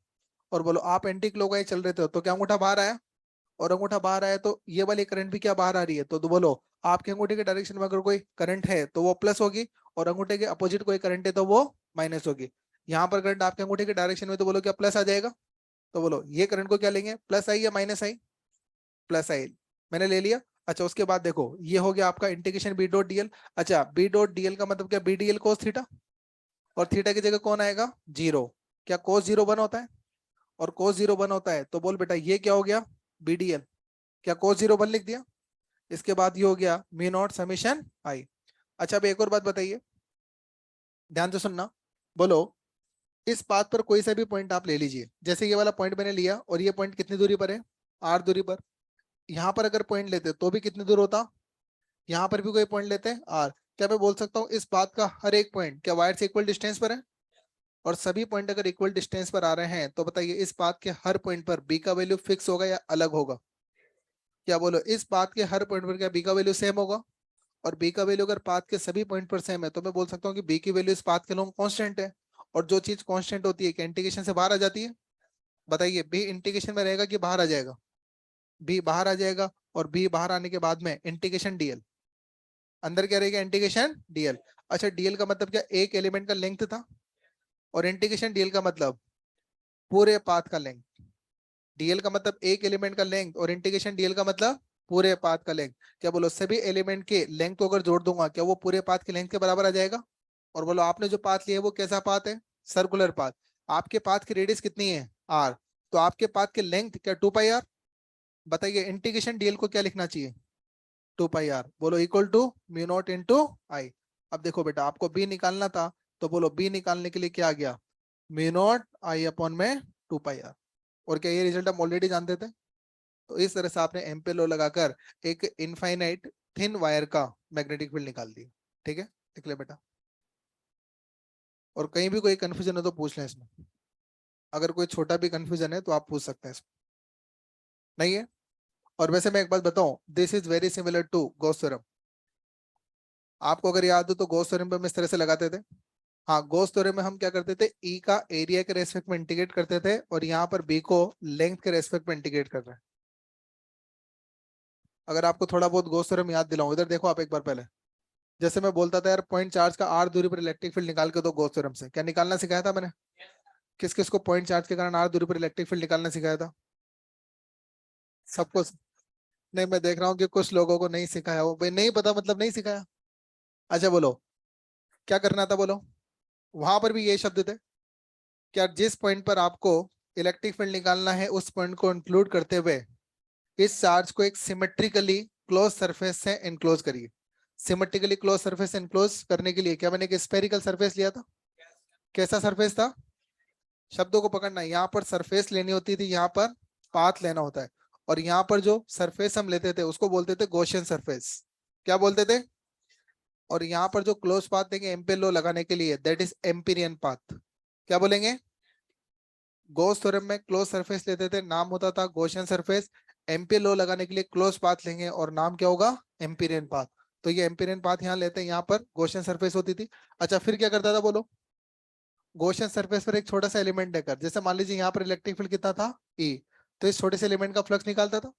Speaker 1: और बोलो आप एंटी क्लॉकवाइज चल रहे थे तो क्या अंगूठा बाहर आया? और अंगूठा बाहर आया तो ये वाली करंट भी क्या बाहर आ रही है? तो बोलो आपके अंगूठे के डायरेक्शन में अगर कोई करंट है तो वो प्लस होगी, और अंगूठे के अपोजिट कोई करंट है तो वो माइनस होगी। यहाँ पर करंट आपके अंगूठे के डायरेक्शन में, तो बोलो क्या प्लस आ जाएगा? तो बोलो ये करंट को क्या लेंगे, प्लस आई या माइनस आई? प्लस आई। मैंने ले लिया। अच्छा, उसके बाद देखो ये हो गया आपका इंटीग्रेशन बी डॉट डीएल। अच्छा, बी डॉट डीएल का मतलब क्या? B DL cos theta. और थीटा की जगह कौन आएगा? 0। क्या कोस 0 1 होता है? और कोस 0 1 होता है, तो बोल बेटा ये क्या हो गया? बीडीएल। क्या कोस 0 1 लिख दिया? इसके बाद ये हो गया म्यू नॉट समेशन आई। अच्छा, अब एक और बात बताइए, ध्यान से सुनना। बोलो इस पाथ पर कोई सा भी पॉइंट आप ले लीजिए, जैसे ये वाला पॉइंट मैंने लिया, और ये पॉइंट कितनी दूरी पर है? आर दूरी पर। यहाँ पर अगर पॉइंट लेते तो भी कितनी दूर होता? यहाँ पर भी कोई पॉइंट लेते हैं आर। क्या मैं बोल सकता हूँ इस पाथ का हर एक पॉइंट क्या वायर से इक्वल डिस्टेंस पर है? और सभी पॉइंट अगर इक्वल डिस्टेंस पर आ रहे हैं, तो बताइए इस पाथ के हर पॉइंट पर बी का वैल्यू फिक्स होगा या अलग होगा? क्या बोलो इस पाथ के हर पॉइंट पर क्या बी का वैल्यू सेम होगा? और बी का वैल्यू अगर पाथ के सभी पॉइंट पर सेम है, तो मैं बोल सकता हूँ कि बी की वैल्यू इस पाथ के लॉन्ग कांस्टेंट है। और जो चीज कांस्टेंट होती है क्या इंटीग्रेशन से बाहर आ जाती है? बताइए बी इंटीग्रेशन में रहेगा कि बाहर आ जाएगा? बी बाहर आ जाएगा। और बी बाहर आने के बाद में इंटीग्रेशन डीएल, अंदर क्या रहेगा? Integration DL. अच्छा, डीएल का मतलब क्या? एक एलिमेंट का लेंथ था, और इंटीग्रेशन डीएल का मतलब पूरे पाथ का लेंथ। डीएल का मतलब एक एलिमेंट का लेंथ, और इंटीग्रेशन डीएल का मतलब पूरे पाथ का लेंथ। क्या बोलो, सभी एलिमेंट के लेंथ को अगर जोड़ दूंगा क्या वो पूरे पाथ के लेंथ के बराबर आ जाएगा? और बोलो आपने जो पाथ लिया है वो कैसा पाथ है? Circular path. आपके पाथ की रेडियस कितनी है? आर। तो आपके पाथ के लेंथ क्या 2 पाई आर? बताइए इंटीग्रेशन डीएल को क्या लिखना चाहिए? 2 पाई आर। बोलो equal to mu naught into I. अब देखो बेटा, आपको बी निकालना था, तो बोलो बी निकालने के लिए क्या आ गया? म्यू नॉट आई अपॉन में 2 पाई आर। और क्या ये रिजल्ट हम ऑलरेडी जानते थे? तो इस तरह से आपने एम्पेयर लॉ लगाकर एक इनफाइनाइट थिन वायर का मैग्नेटिक फील्ड निकाल दिया। ठीक है, देख ले बेटा। और कहीं भी कोई कंफ्यूजन है तो पूछ लें इसमें। अगर कोई छोटा भी कंफ्यूजन है तो आप पूछ सकते हैं इसमें। नहीं है? और वैसे मैं एक बात बताऊं, this is very similar to Gauss theorem. आपको अगर याद हो तो गॉस थ्योरम पे हम इस तरह से लगाते थे। हाँ, गॉस थ्योरम में हम क्या करते थे, ई का एरिया के रेस्पेक्ट में इंटीग्रेट करते थे, और यहाँ पर बी को लेंथ के रेस्पेक्ट में इंटीग्रेट कर रहे हैं। अगर आपको थोड़ा बहुत गॉस थ्योरम याद दिलाऊं, इधर देखो आप एक बार पहले। जैसे मैं बोलता था यार, पॉइंट चार्ज का आर दूरी पर इलेक्ट्रिक फील्ड निकाल के दो गॉस थ्योरम से, क्या निकालना सिखाया था मैंने? किस किस को पॉइंट चार्ज के कारण आर दूरी पर इलेक्ट्रिक फील्ड निकालना सिखाया था? सबको। नहीं, मैं देख रहा हूँ कि कुछ लोगों को नहीं सिखाया, वो भाई नहीं पता मतलब नहीं सिखाया। अच्छा बोलो, क्या करना था बोलो? वहां पर भी ये शब्द थे। क्या जिस पॉइंट पर आपको इलेक्ट्रिक फील्ड निकालना है उस पॉइंट को इंक्लूड करते हुए इस चार्ज को एक सिमेट्रिकली क्लोज सरफेस से एनक्लोज करिए। सिमेट्रिकली क्लोज सरफेस एनक्लोज करने के लिए क्या मैंने एक स्फेरिकल सरफेस लिया था? कैसा सरफेस था? शब्दों को पकड़ना, यहाँ पर सरफेस लेनी होती थी, यहाँ पर पाथ लेना होता है। और यहाँ पर जो सरफेस हम लेते थे उसको बोलते थे गॉसियन सरफेस। क्या बोलते थे? और यहाँ पर जो क्लोज पाथ देंगे एम्पियर लॉ लगाने के लिए, दैट इज एम्पिरियन पाथ। क्या बोलेंगे? गॉस थ्योरम में क्लोज सरफेस लेते थे, नाम होता था गॉसियन सरफेस। एम्पियर लॉ लगाने के लिए क्लोज पाथ लेंगे और नाम क्या होगा? एम्पिरियन पाथ। तो ये एम्पिरियन पाथ यहाँ लेते हैं, यहाँ पर गॉसियन सरफेस होती थी। अच्छा, फिर क्या करता था बोलो? गॉसियन सरफेस पर एक छोटा सा एलिमेंट लेकर, जैसे मान लीजिए यहाँ पर इलेक्ट्रिक फील्ड कितना था? ई। तो इस छोटे से एलिमेंट का फ्लक्स निकालता था।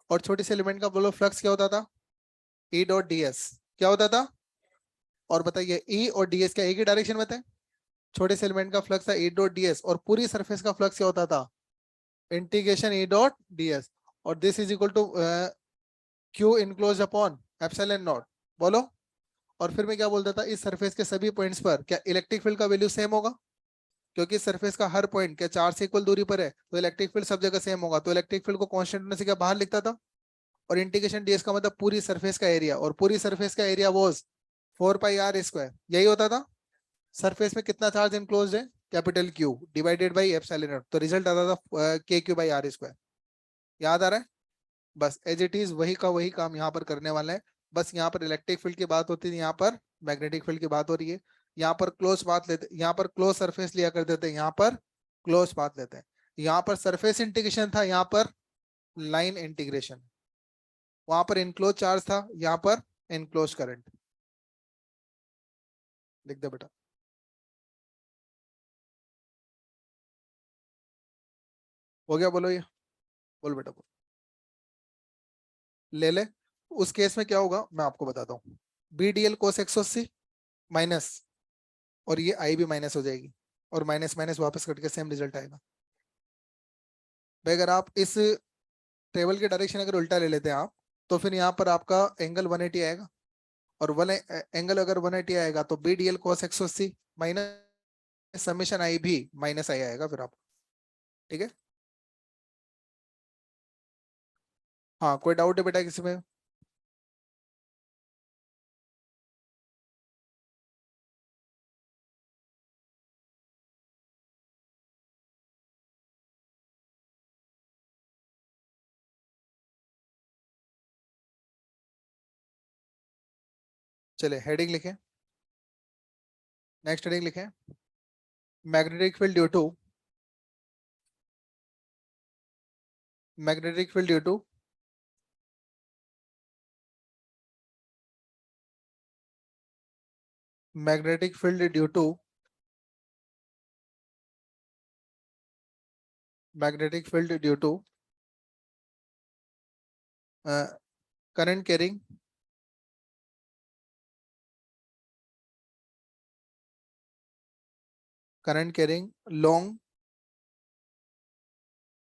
Speaker 1: और छोटे से एलिमेंट का बोलो फ्लक्स क्या होता था? ई डॉट डी एस। क्या होता था? और बताइए ई और डी एस क्या एक ही डायरेक्शन में थे? छोटे से एलिमेंट का फ्लक्स था ई डॉट डी एस, और पूरी सरफेस का फ्लक्स क्या होता था? Integration E dot D s. और this is equal to q enclose upon epsilon naught. बोलो। और फिर मैं क्या बोलता था, इस सरफेस के सभी पॉइंट्स पर क्या इलेक्ट्रिक फील्ड का वैल्यू सेम होगा? क्योंकि सरफेस का हर पॉइंट क्या चार से इक्वल दूरी पर है, तो इलेक्ट्रिक फील्ड सब जगह सेम होगा। तो इलेक्ट्रिक फील्ड को कांस्टेंट होने से क्या बाहर लिखता था। और इंटीग्रेशन डीएस का मतलब पूरी सरफेस का एरिया, और पूरी सरफेस का area was 4 pi are square, यही होता था। सरफेस में कितना चार्ज इनक्लोज है? Capital Q divided by epsilon naught, तो रिजल्ट आता था के क्यू बाई आर स्क्वायर। याद आ रहा है? बस एज इट इज वही का वही काम यहाँ पर करने वाला है। बस यहाँ पर इलेक्ट्रिक फील्ड की बात होती है, यहाँ पर मैग्नेटिक फील्ड की बात हो रही है। यहाँ पर क्लोज पाथ लेते, यहाँ पर क्लोज सरफेस लिया कर देते हैं, यहाँ पर क्लोज पाथ लेते हैं। यहाँ पर सरफेस इंटीग्रेशन था, यहाँ पर लाइन इंटीग्रेशन। वहां पर इनक्लोज चार्ज था, यहाँ पर इनक्लोज करंट। लिख दो बेटा। हो गया? बोलो ये। बोल बेटा बोल। ले। उस केस में क्या होगा मैं आपको बताता हूँ। B D L cos 180 minus, और ये आई भी माइनस हो जाएगी, और माइनस माइनस वापस कट के सेम रिजल्ट आएगा। भाई अगर आप इस टेबल की डायरेक्शन अगर उल्टा ले लेते हैं आप, तो फिर यहाँ पर आपका एंगल 180 आएगा। और वन एंगल अगर 180 आएगा तो B D L cos 180 minus summation आई भी माइनस आई आएगा फिर आप। ठीक है? हाँ, कोई डाउट है बेटा किसी में? चले हेडिंग लिखें। नेक्स्ट हेडिंग लिखें, magnetic field due to, magnetic field due to magnetic field due to magnetic field due to current carrying current carrying long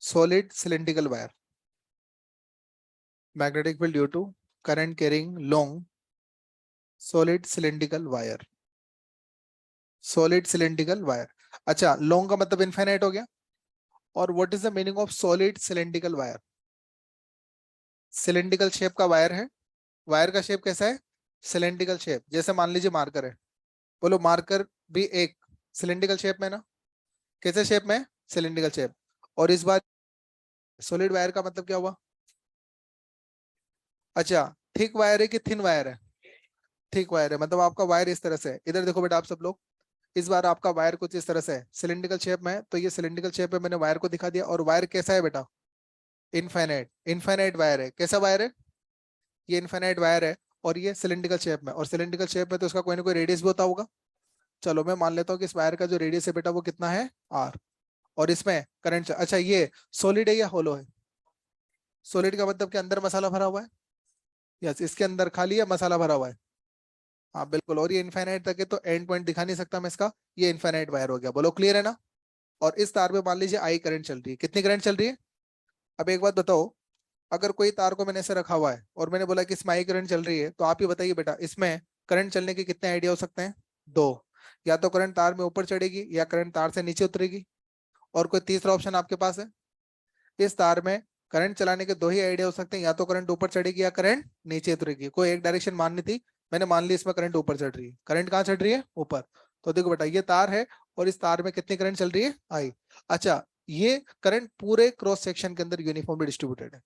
Speaker 1: solid cylindrical wire, magnetic field due to current carrying long solid cylindrical wire, solid cylindrical wire. अच्छा, long का मतलब infinite हो गया. और what is the meaning of solid cylindrical wire? Cylindrical shape का wire है. Wire का shape कैसा है? Cylindrical shape. जैसे मान लीजिए मार्कर है, बोलो मार्कर भी एक सिलेंड्रिकल शेप में ना, कैसे शेप में? Cylindrical shape. और इस बार सॉलिड वायर का मतलब क्या हुआ? अच्छा, थिक वायर है कि थिन वायर है? थिक वायर है, मतलब आपका वायर इस तरह से है. इधर देखो बेटा आप सब लोग, इस बार आपका वायर कुछ इस तरह से है, सिलेंड्रिकल शेप में है. तो ये सिलेंड्रिकल शेप में मैंने वायर को दिखा दिया. और वायर कैसा है बेटा? इनफाइनाइट. इनफाइनाइट वायर है. कैसा वायर है? ये इनफाइनाइट वायर है. और ये सिलेंड्रिकल शेप में. और सिलेंड्रिकल शेप में तो उसका कोई ना कोई रेडियस भी होता होगा. चलो मैं मान लेता हूँ कि इस वायर का जो रेडियस है बेटा वो कितना है? आर. और इसमें करंट. अच्छा, ये सॉलिड है या होलो है? सॉलिड का मतलब कि अंदर मसाला भरा हुआ है. यस, इसके अंदर खाली है, मसाला भरा हुआ है. हाँ बिल्कुल. और ये इनफाइनाइट तक है तो एंड पॉइंट दिखा नहीं सकता मैं इसका. ये इनफाइनाइट वायर हो गया. बोलो क्लियर है ना? और इस तार में मान लीजिए आई करंट चल रही है. कितनी करंट चल रही है? अब एक बात बताओ, अगर कोई तार को मैंने ऐसे रखा हुआ है और मैंने बोला कि इसमें आई करंट चल रही है, तो आप ही बताइए बेटा इसमें करंट चलने के कितने आइडिया हो सकते हैं? दो. या तो करंट तार में ऊपर चढ़ेगी या करंट तार से नीचे उतरेगी. और कोई तीसरा ऑप्शन आपके पास है? इस तार में करंट चलाने के दो ही आइडिया हो सकते हैं, या तो करंट ऊपर चढ़ेगी या करंट नीचे उतरेगी. कोई एक डायरेक्शन माननी थी, मैंने मान ली इसमें करंट ऊपर चढ़ रही है. करंट कहाँ चढ़ रही है? ऊपर. तो देखो बेटा ये तार है और इस तार में कितनी करंट चल रही है? आई. अच्छा, ये करंट पूरे क्रॉस सेक्शन के अंदर यूनिफॉर्मली डिस्ट्रीब्यूटेड है.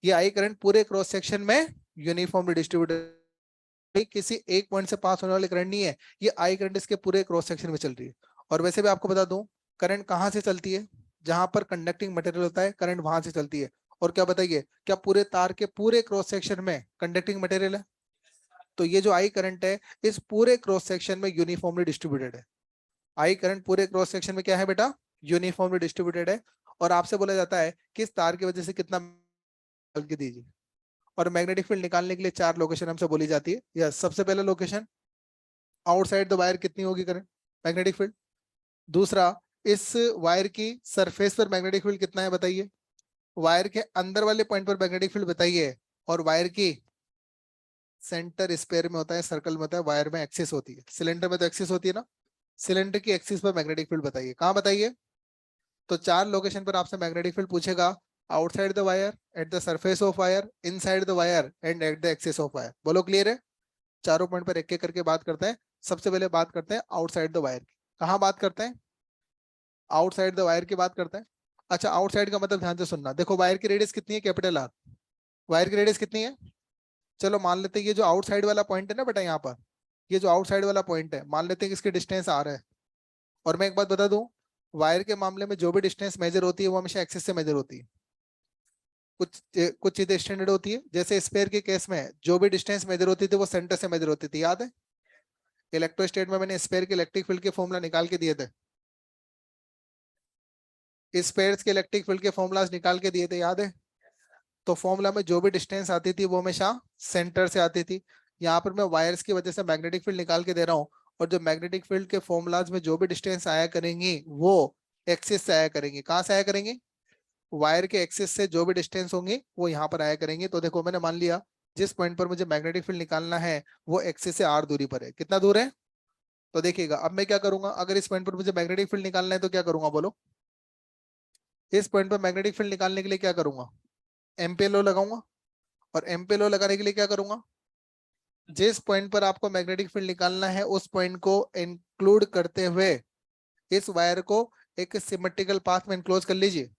Speaker 1: ये आई करंट पूरे क्रॉस सेक्शन में यूनिफॉर्मली डिस्ट्रीब्यूटेड. किसी एक पॉइंट से पास होने वाली करंट नहीं है. ये आई करंट इसके पूरे क्रॉस सेक्शन में चल रही है. और वैसे भी आपको बता दूं, करंट कहाँ से चलती है? जहां पर कंडक्टिंग मटेरियल होता है करंट वहां से चलती है. और क्या बताइए, क्या पूरे तार के पूरे क्रॉस सेक्शन में कंडक्टिंग मटेरियल है? तो ये जो आई करंट है इस पूरे क्रॉस सेक्शन में यूनिफॉर्मली डिस्ट्रीब्यूटेड है. आई करंट पूरे क्रॉस सेक्शन में क्या है बेटा? यूनिफॉर्मली डिस्ट्रीब्यूटेड है. और आपसे बोला जाता है कि इस तार की वजह से कितना के दीजिए. और मैग्नेटिक फील्ड निकालने के लिए चार लोकेशन हमसे बोली जाती है. यस, सबसे पहला लोकेशन आउटसाइड द वायर कितनी होगी करंट मैग्नेटिक फील्ड. दूसरा, इस वायर की सरफेस पर मैग्नेटिक फील्ड कितना है बताइए. वायर के अंदर वाले पॉइंट पर मैग्नेटिक फील्ड बताइए. और वायर की सेंटर स्पेयर में होता है, सर्कल में होता है, वायर में एक्सिस होती है. सिलेंडर में तो एक्सिस होती है ना. सिलेंडर की एक्सिस पर मैग्नेटिक फील्ड बताइए. कहाँ बताइए? तो चार लोकेशन पर आपसे मैग्नेटिक फील्ड पूछेगा. Outside the wire, at the surface of wire, inside the wire and at the axis of wire. बोलो क्लियर है? चारों पॉइंट पर एक एक करके बात करते हैं. सबसे पहले बात करते हैं आउटसाइड द वायर की. कहाँ बात करते हैं? आउटसाइड द वायर की बात करते हैं. अच्छा, आउटसाइड का मतलब ध्यान से सुनना. देखो वायर की रेडियस कितनी है? Capital are. वायर की रेडियस कितनी है? चलो मान लेते हैं ये जो आउटसाइड वाला पॉइंट है ना बेटा, यहाँ पर ये जो आउटसाइड वाला पॉइंट है, मान लेते हैं कि इसकी डिस्टेंस आर है. और मैं एक बात बता दूं, वायर के मामले में जो भी डिस्टेंस मेजर होती है वो हमेशा एक्सिस से मेजर होती है. कुछ कुछ चीजें स्टैंडर्ड होती है. जैसे स्पेयर के केस में जो भी डिस्टेंस मेजर होती थी वो सेंटर से मेजर होती थी. याद है? इलेक्ट्रोस्टेट में मैंने स्पेयर के इलेक्ट्रिक फील्ड के फॉर्मूला निकाल के दिए थे. स्पेयर्स के इलेक्ट्रिक फील्ड के फॉर्मूलाज निकाल के दिए थे, याद है? तो फॉर्मूला में जो भी डिस्टेंस आती थी वो हमेशा सेंटर से आती थी. यहाँ पर मैं वायर्स की वजह से मैग्नेटिक फील्ड निकाल के दे रहा हूँ. और जो मैग्नेटिक फील्ड के फॉर्मूलाज में जो भी डिस्टेंस आया करेंगी वो एक्सिस से आया करेंगी. कहाँ से आया करेंगे? वायर के एक्सिस से जो भी डिस्टेंस होंगे वो यहाँ पर आया करेंगे. तो देखो मैंने मान लिया जिस पॉइंट पर मुझे मैग्नेटिक फील्ड निकालना है वो एक्सिस से आर दूरी पर है. कितना दूर है? तो देखिएगा अब मैं क्या करूंगा, अगर इस पॉइंट पर मुझे मैग्नेटिक फील्ड निकालना है तो क्या करूंगा बोलो. इस पॉइंट पर मैग्नेटिक फील्ड निकालने के लिए क्या करूंगा? एम्पियर लॉ लगाऊंगा. और एम्पियर लॉ लगाने के लिए क्या करूंगा? जिस पॉइंट पर आपको मैग्नेटिक फील्ड निकालना है उस पॉइंट को इंक्लूड करते हुए इस वायर को एक सिमेट्रिकल पाथ में इंक्लोज कर लीजिए.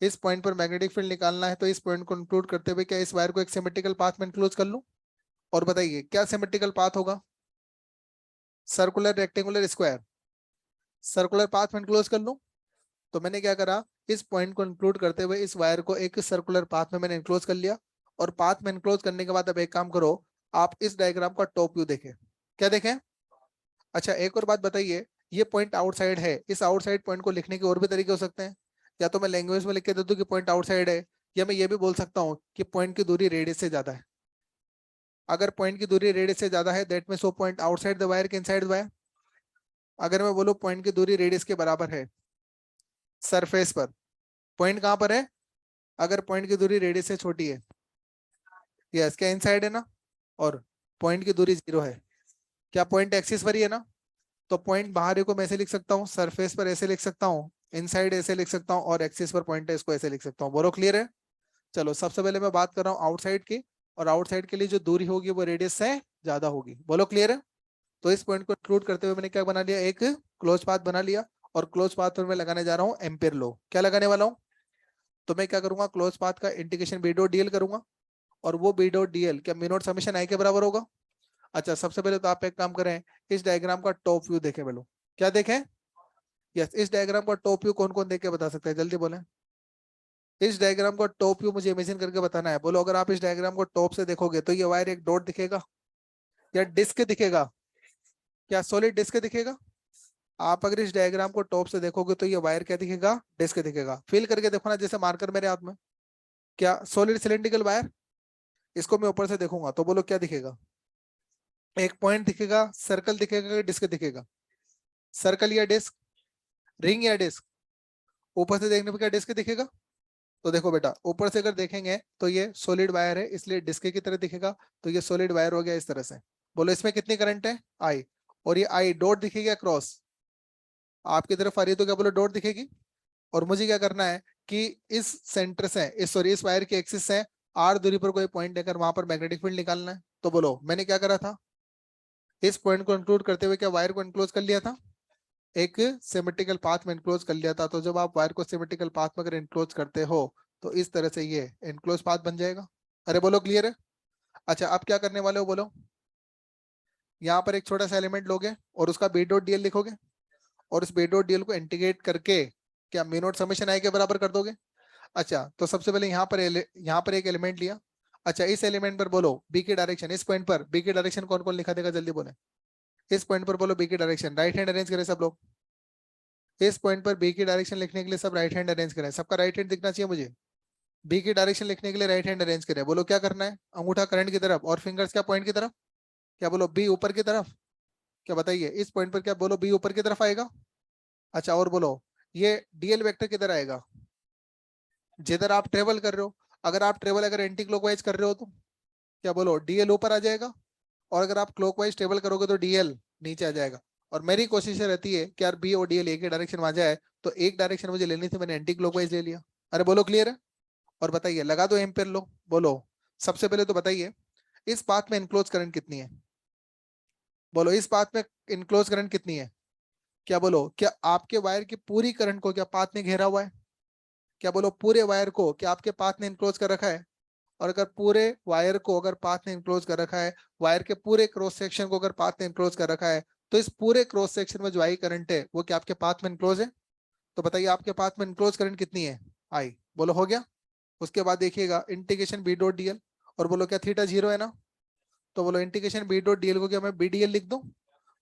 Speaker 1: इस पॉइंट पर मैग्नेटिक फील्ड निकालना है तो इस पॉइंट को इंक्लूड करते हुए क्या इस वायर को एक सिमेट्रिकल पाथ में इंक्लोज कर लूं? और बताइए क्या सिमेट्रिकल पाथ होगा? Circular, rectangular, square. Circular path में इंक्लोज कर लूं. तो मैंने क्या करा, इस पॉइंट को इंक्लूड करते हुए इस वायर को एक सर्कुलर पाथ में मैंने इंक्लोज कर लिया. और पाथ में इंक्लोज करने के बाद अब एक काम करो, आप इस डायग्राम का टॉप व्यू देखें. क्या देखें? अच्छा एक और बात बताइए, ये पॉइंट आउटसाइड है, इस आउटसाइड पॉइंट को लिखने के और भी तरीके हो सकते हैं. या तो मैं लैंग्वेज में लिख के दे दूं कि पॉइंट आउटसाइड है, या मैं ये भी बोल सकता हूँ कि पॉइंट की दूरी रेडियस से ज्यादा है. अगर पॉइंट की दूरी रेडियस से ज्यादा है दैट मींस वो पॉइंट आउटसाइड द वायर के इनसाइड द वायर. अगर मैं बोलूं पॉइंट की दूरी रेडियस के बराबर है सरफेस पर, पॉइंट कहाँ पर है? अगर पॉइंट की दूरी रेडियस से छोटी है, यस, क्या इनसाइड है ना, और पॉइंट की दूरी 0 है, क्या पॉइंट एक्सिस पर ही है ना, तो पॉइंट बाहर को मैं ऐसे लिख सकता हूँ, सरफेस पर ऐसे लिख सकता हूँ, इनसाइड ऐसे लिख सकता हूँ, और एक्सिस पर पॉइंट है इसको ऐसे लिख सकता हूँ। बोलो क्लियर है? चलो सबसे पहले मैं बात कर रहा हूँ आउटसाइड की, और आउटसाइड के लिए जो दूरी होगी वो रेडियस से ज्यादा होगी। बोलो क्लियर है? तो इस पॉइंट को इंक्लूड करते हुए मैंने क्या बना लिया, एक क्लोज पाथ बना लिया, और क्लोज पाथ पर मैं लगाने जा रहा हूँ एम्पियर लॉ। क्या लगाने वाला हूँ? तो मैं क्या करूंगा, क्लोज पाथ का इंटीग्रेशन बी डॉट डीएल करूंगा, और वो बी डॉट डीएल क्या म्यू नॉट समेशन आई के बराबर होगा। अच्छा, सबसे पहले तो आप एक काम करें, इस डायग्राम का टॉप व्यू देखें। बोलो क्या देखें? यस, इस डायग्राम का टॉप व्यू कौन कौन देख के बता सकते हैं, जल्दी बोले। इस डायग्राम का टॉप व्यू मुझे इमेजिन करके बताना है। बोलो अगर आप इस डायग्राम को टॉप से देखोगे तो ये वायर एक डॉट दिखेगा या डिस्क दिखेगा? क्या सॉलिड डिस्क दिखेगा? आप अगर इस डायग्राम को टॉप से देखोगे तो ये वायर क्या दिखेगा, डिस्क दिखेगा। फील करके देखो ना, जैसे मार्कर मेरे हाथ में, क्या सॉलिड सिलेंड्रिकल वायर? इसको मैं ऊपर से देखूंगा तो बोलो क्या दिखेगा, एक पॉइंट दिखेगा, सर्कल दिखेगा, डिस्क दिखेगा? सर्कल या डिस्क, रिंग या डिस्क? ऊपर से देखने पर क्या डिस्क दिखेगा? तो देखो बेटा, ऊपर से अगर देखेंगे तो ये सॉलिड वायर है, इसलिए डिस्क की तरह दिखेगा, तो ये सॉलिड वायर हो गया इस तरह से। बोलो इसमें कितनी करंट है, आई, और ये आई डॉट दिखेगी क्रॉस, आपकी तरफ आ रही है तो क्या बोलो डॉट दिखेगी। और मुझे क्या करना है कि इस सेंटर से, इस सॉरी इस वायर के एक्सिस से आर दूरी पर कोई पॉइंट लेकर वहां पर मैग्नेटिक फील्ड निकालना है। तो बोलो मैंने क्या करा था, इस पॉइंट को इंक्लूड करते हुए क्या वायर को इनक्लोज कर लिया था, एक सिमेट्रिकल पाथ में इनक्लोज कर लिया था। तो जब आप वायर को सिमेट्रिकल पाथ में अगर इनक्लोज करते हो तो इस तरह से ये इनक्लोज पाथ बन जाएगा। अरे बोलो क्लियर है? अच्छा, अब क्या करने वाले हो बोलो, यहाँ पर एक छोटा सा एलिमेंट लोगे और उसका बी डॉट डीएल लिखोगे, और उस बी डॉट डीएल को इंटीग्रेट करके क्या म्यू नॉट समेशन आई के बराबर कर दोगे। अच्छा, तो सबसे पहले यहाँ पर एक एलिमेंट लिया। अच्छा, इस एलिमेंट पर बोलो बी की डायरेक्शन, इस पॉइंट पर बी की डायरेक्शन कौन कौन लिखा देगा, जल्दी बोले। इस पॉइंट पर बोलो बी की डायरेक्शन, राइट हैंड अरेंज करें सब लोग। इस पॉइंट पर बी की डायरेक्शन लिखने के लिए सब राइट हैंड अरेंज करें, सबका राइट हैंड दिखना चाहिए मुझे। बी की डायरेक्शन लिखने के लिए राइट हैंड अरेंज करें। बोलो क्या करना है, अंगूठा करंट की तरफ और फिंगर्स क्या पॉइंट की तरफ, क्या बोलो बी ऊपर की तरफ। क्या बताइए, इस पॉइंट पर क्या बोलो बी ऊपर की तरफ आएगा। अच्छा, और बोलो ये डीएल वेक्टर किधर आएगा, जिधर आप ट्रेवल कर रहे हो। अगर एंटी क्लॉकवाइज कर रहे हो तो क्या बोलो डीएल ऊपर आ जाएगा, और अगर आप क्लॉकवाइज ट्रेवल करोगे तो डीएल नीचे आ जाएगा। और मेरी कोशिश ये रहती है कि यार बी और डीएल एक ही डायरेक्शन में आ जाए, तो एक डायरेक्शन मुझे लेनी थी, मैंने एंटी क्लॉकवाइज ले लिया। अरे बोलो क्लियर है? और बताइए, लगा दो एम्पेयर लो। बोलो सबसे पहले तो बताइए, इस पाथ में इनक्लोज करंट कितनी है? बोलो इस पाथ में इनक्लोज करंट कितनी है? क्या बोलो, क्या आपके वायर की पूरी करंट को क्या पाथ ने घेरा हुआ है? क्या बोलो पूरे वायर को क्या आपके पाथ ने इनक्लोज कर रखा है? और अगर पूरे वायर को अगर पाथ ने इनक्लोज कर रखा है, वायर के पूरे क्रॉस सेक्शन को अगर पाथ ने इनक्लोज कर रखा है, तो इस पूरे क्रॉस सेक्शन में जो आई करंट है वो क्या आपके पाथ में इनक्लोज है? तो बताइए आपके पाथ में इनक्लोज करंट कितनी है, आई। बोलो हो गया। उसके बाद देखिएगा इंटीग्रेशन बी डॉट डीएल, और बोलो क्या थीटा 0 है ना, तो बोलो इंटीग्रेशन बी डॉट डीएल को क्या मैं बी डीएल लिख दूं।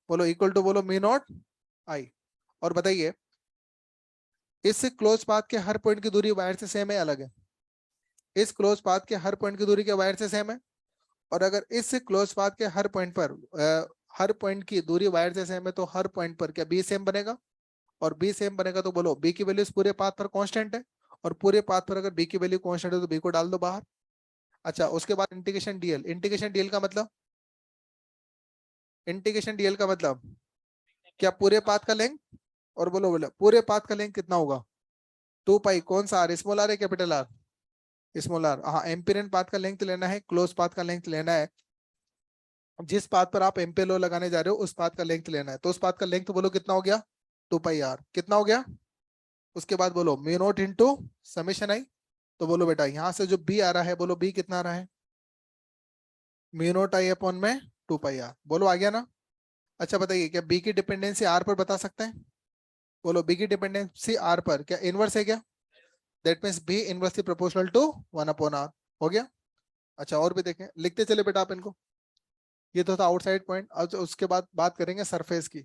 Speaker 1: बोलो इक्वल टू बोलो म्यू नॉट आई। और बताइए, इस क्लोज पाथ के हर पॉइंट की दूरी वायर से सेम है, अलग है? इस क्लोज पाथ के हर पॉइंट की दूरी क्या वायर से सेम है? और अगर इस क्लोज पाथ के हर पॉइंट पर हर पॉइंट की दूरी वायर से सेम है, तो हर पॉइंट पर क्या बी सेम बनेगा? और बी सेम बनेगा तो बोलो बी की वैल्यू इस पूरे पाथ पर कांस्टेंट है, और पूरे पाथ पर अगर बी की वैल्यू कांस्टेंट है तो बी को डाल दो बाहर। अच्छा, उसके बाद इंटीग्रेशन डीएल का मतलब, इंटीग्रेशन डीएल का मतलब क्या पूरे पाथ का लेंथ, और बोलो बोलो पूरे पाथ का लेंथ कितना होगा, 2 पाई, कौन सा आर, स्मॉल आर है कैपिटल आर? Small R. हाँ, एम्पिरियन पाथ का लेंथ लेना है, क्लोज पाथ का लेंथ लेना है। जिस पाथ पर आप एम्पियर लॉ लगाने जा रहे हो उस पाथ का लेंथ लेना है, तो उस पाथ का लेंथ बोलो कितना हो गया, 2 पाई आर। कितना हो गया? उसके बाद बोलो म्यू नॉट इंटू समेशन आई। तो बोलो बेटा यहाँ से जो बी आ रहा है, बोलो बी कितना आ रहा है, म्यू नॉट आई अपॉन में 2 पाई आर। बोलो आ गया ना? अच्छा बताइए, क्या बी की डिपेंडेंसी आर पर बता सकते हैं? बोलो बी की डिपेंडेंसी आर पर क्या इनवर्स है क्या? That means B inversely proportional to 1/r। हो गया? अच्छा, और भी देखें, लिखते चले बेटा आप इनको। ये तो था आउटसाइड पॉइंट। अब उसके बाद बात करेंगे सरफेस की।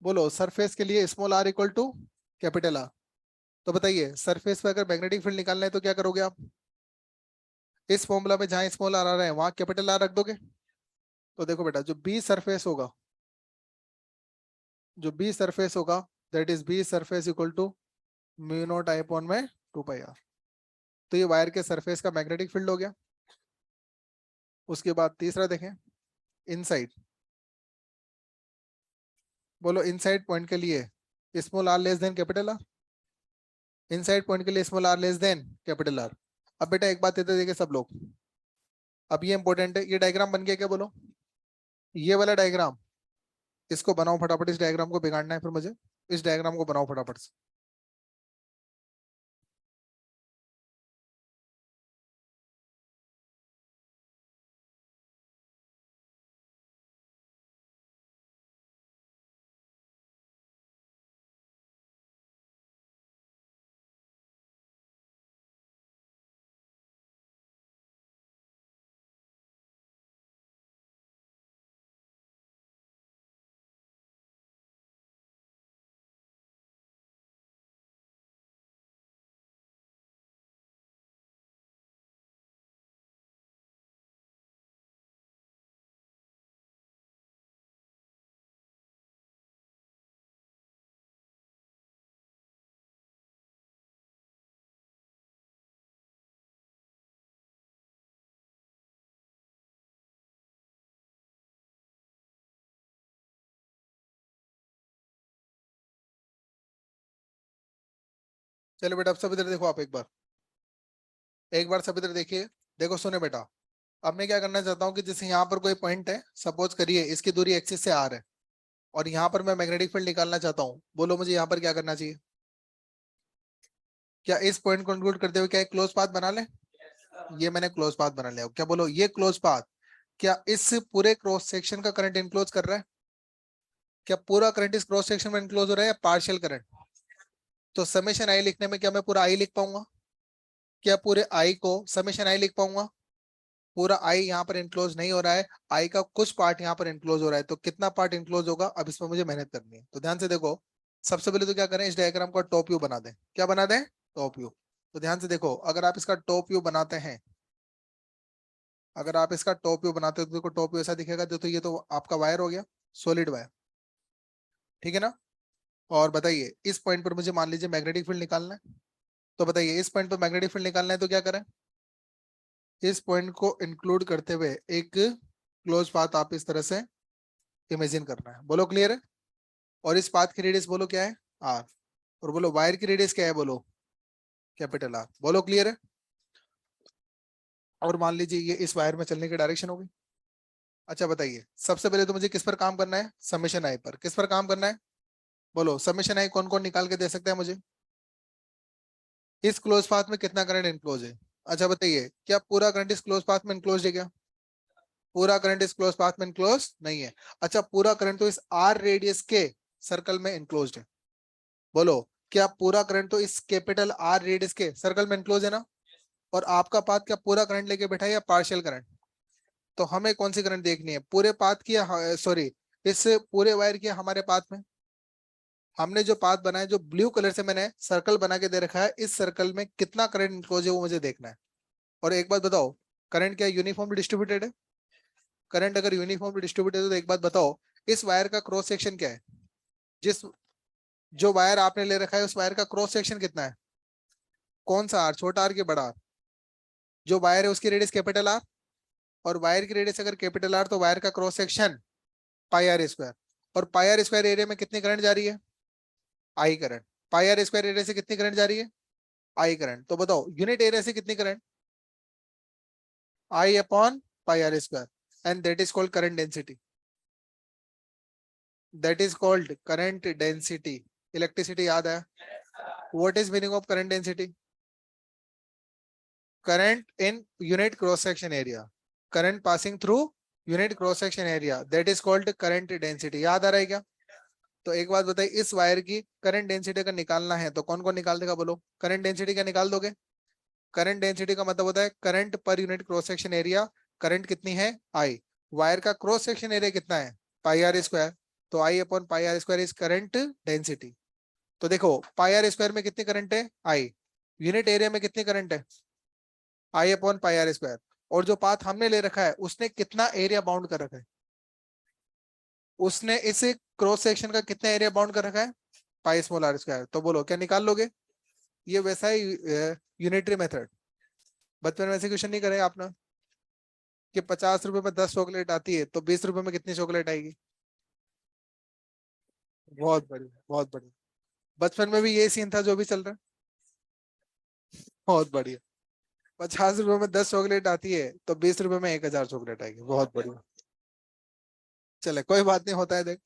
Speaker 1: बोलो सरफेस के लिए small R equal to capital R. तो बताइए सरफेस पे अगर मैग्नेटिक फील्ड निकालना है तो क्या करोगे आप? इस फॉर्मूला में जहां स्मॉल आर आ रहा है वहां कैपिटल आर रख दोगे। तो देखो बेटा, जो बी सरफेस होगा that is B surface equal to mu naught I upon में 2 पाई आर। तो ये वायर के सरफेस का मैग्नेटिक फील्ड हो गया। उसके बाद तीसरा देखें, इनसाइड। बोलो इनसाइड पॉइंट के लिए small R less than capital R. Inside point के लिए small R less than capital R. अब बेटा एक बात देते देखे सब लोग, अब ये इंपॉर्टेंट है, ये डायग्राम बन गया क्या बोलो, ये वाला डायग्राम, इसको बनाओ फटाफट। इस डायग्राम को बिगाड़ना है फिर मुझे, इस डायग्राम को बनाओ फटाफट से। चलो बेटा अब सब इधर देखो, आप एक बार सब इधर देखिए। देखो सुने बेटा, अब मैं क्या करना चाहता हूँ कि जैसे यहाँ पर कोई पॉइंट है, सपोज करिए इसकी दूरी एक्सिस से आर है, और यहाँ पर मैं मैग्नेटिक फील्ड निकालना चाहता हूँ। बोलो मुझे यहाँ पर क्या करना चाहिए, क्या इस पॉइंट को इंक्लूड करते हुए क्या एक क्लोज पाथ बना ले। ये मैंने क्लोज पाथ बना लिया, क्या बोलो ये क्लोज पाथ क्या इस पूरे क्रॉस सेक्शन का करंट इनक्लोज कर रहा है, क्या पूरा करंट इस क्रॉस सेक्शन में इनक्लोज हो रहा है या पार्शियल करंट। तो समेशन आई लिखने में क्या मैं पूरा आई लिख पाऊंगा, क्या पूरे आई को समेशन आई लिख पाऊंगा। पूरा आई यहाँ पर इनक्लोज नहीं हो रहा है, आई का कुछ पार्ट यहाँ पर इनक्लोज हो रहा है, तो कितना पार्ट इनक्लोज होगा, अब इसमें मुझे मेहनत करनी है। तो ध्यान से देखो, सबसे पहले तो क्या करें, इस डायग्राम का टॉप व्यू बना दें। क्या बना दें, टॉप व्यू। तो ध्यान से देखो, अगर आप इसका टॉप व्यू बनाते हैं, अगर आप इसका टॉप व्यू बनाते हो तो देखो टॉप व्यू ऐसा दिखेगा। तो ये तो आपका वायर हो गया, सॉलिड वायर, ठीक है ना। और बताइए इस पॉइंट पर मुझे मान लीजिए मैग्नेटिक फील्ड निकालना है, तो बताइए इस पॉइंट पर मैग्नेटिक फील्ड निकालना है तो क्या करें, इस पॉइंट को इंक्लूड करते हुए एक क्लोज पाथ आप इस तरह से इमेजिन करना है। बोलो क्लियर है। और इस पाथ की रेडियस बोलो क्या है, आर। और बोलो वायर की रेडियस क्या है, बोलो कैपिटल आर। बोलो क्लियर है। और मान लीजिए ये इस वायर में चलने की डायरेक्शन होगी। अच्छा बताइए सबसे पहले तो मुझे किस पर काम करना है, समेशन आई पर। किस पर काम करना है, बोलो समेशन आई कौन कौन निकाल के दे सकता है मुझे, इस क्लोज पाथ में कितना करंट इनक्लोज है। अच्छा बताइए क्या पूरा करंट इस क्लोज पाथ में इनक्लोज है क्या, पूरा करंट इस क्लोज पाथ में इनक्लोज नहीं है। अच्छा पूरा करंट तो इस आर रेडियस के सर्कल में इनक्लोज है। बोलो क्या पूरा करंट तो इस कैपिटल आर रेडियस के सर्कल में इनक्लोज है ना। और आपका पाथ क्या पूरा करंट लेके बैठा है या पार्शियल करंट। तो हमें कौन सी करंट देखनी है, पूरे पाथ की, सॉरी इस पूरे वायर की हमारे पाथ में। हमने जो पाथ बनाया, जो ब्लू कलर से मैंने सर्कल बना के दे रखा है, इस सर्कल में कितना करंट इनक्लोज है वो मुझे देखना है। और एक बात बताओ, करंट क्या यूनिफॉर्मली डिस्ट्रीब्यूटेड है। करंट अगर यूनिफॉर्मली डिस्ट्रीब्यूटेड है तो एक बात बताओ, इस वायर का क्रॉस सेक्शन क्या है, जिस जो वायर आपने ले रखा है उस वायर का क्रॉस सेक्शन कितना है, कौन सा आर, छोटा आर के बड़ा आर। जो वायर है उसकी रेडियस कैपिटल आर, और वायर की रेडियस अगर कैपिटल आर तो वायर का cross section pi are square. और पाई आर स्क्वायर एरिया में कितनी करंट जा रही है, I current. Pi are square area से कितनी करंट जा रही है, आई करंट। तो बताओ यूनिट एरिया से कितनी current, I upon pi are square, and that is called current density. That is called current density. Electricity याद है, what is meaning of current density, current in unit cross section area, current passing through unit cross section area, that is called current density. याद आ रहा है क्या। तो एक बात बताइए, इस वायर की करंट डेंसिटी का निकालना है तो कौन कौन निकाल देगा, बोलो करंट डेंसिटी क्या निकाल दोगे। करंट डेंसिटी का मतलब होता है करंट पर unit cross section area. Current कितनी है, आई। वायर का क्रॉस सेक्शन एरिया कितना है, पाई आर स्क्वायर। तो I upon pi are square is current density. तो देखो पाई आर स्क्वायर में कितनी करंट है, आई। यूनिट एरिया में कितनी करंट है, आई अपॉन पाई आर स्क्वायर। और जो पाथ हमने ले रखा है उसने कितना एरिया बाउंड कर रखा है, उसने इस क्रॉस सेक्शन का कितना एरिया बाउंड कर रखा है, पाई स्मॉल आर स्क्वायर। तो बोलो क्या निकाल लोगे, ये वैसा ही यूनिटरी मेथड। बचपन में ऐसे क्वेश्चन नहीं करे आपने कि 50 रुपए में 10 चॉकलेट आती है तो 20 रुपए में कितनी चॉकलेट आएगी? बहुत बढ़िया, बहुत बढ़िया। बचपन में भी ये सीन था जो भी चल रहा है। बहुत बढ़िया। 50 रुपए में 10 चॉकलेट आती है तो 20 रुपए में 1,000 चॉकलेट आएगी। बहुत बढ़िया। चले कोई बात नहीं, होता है देख।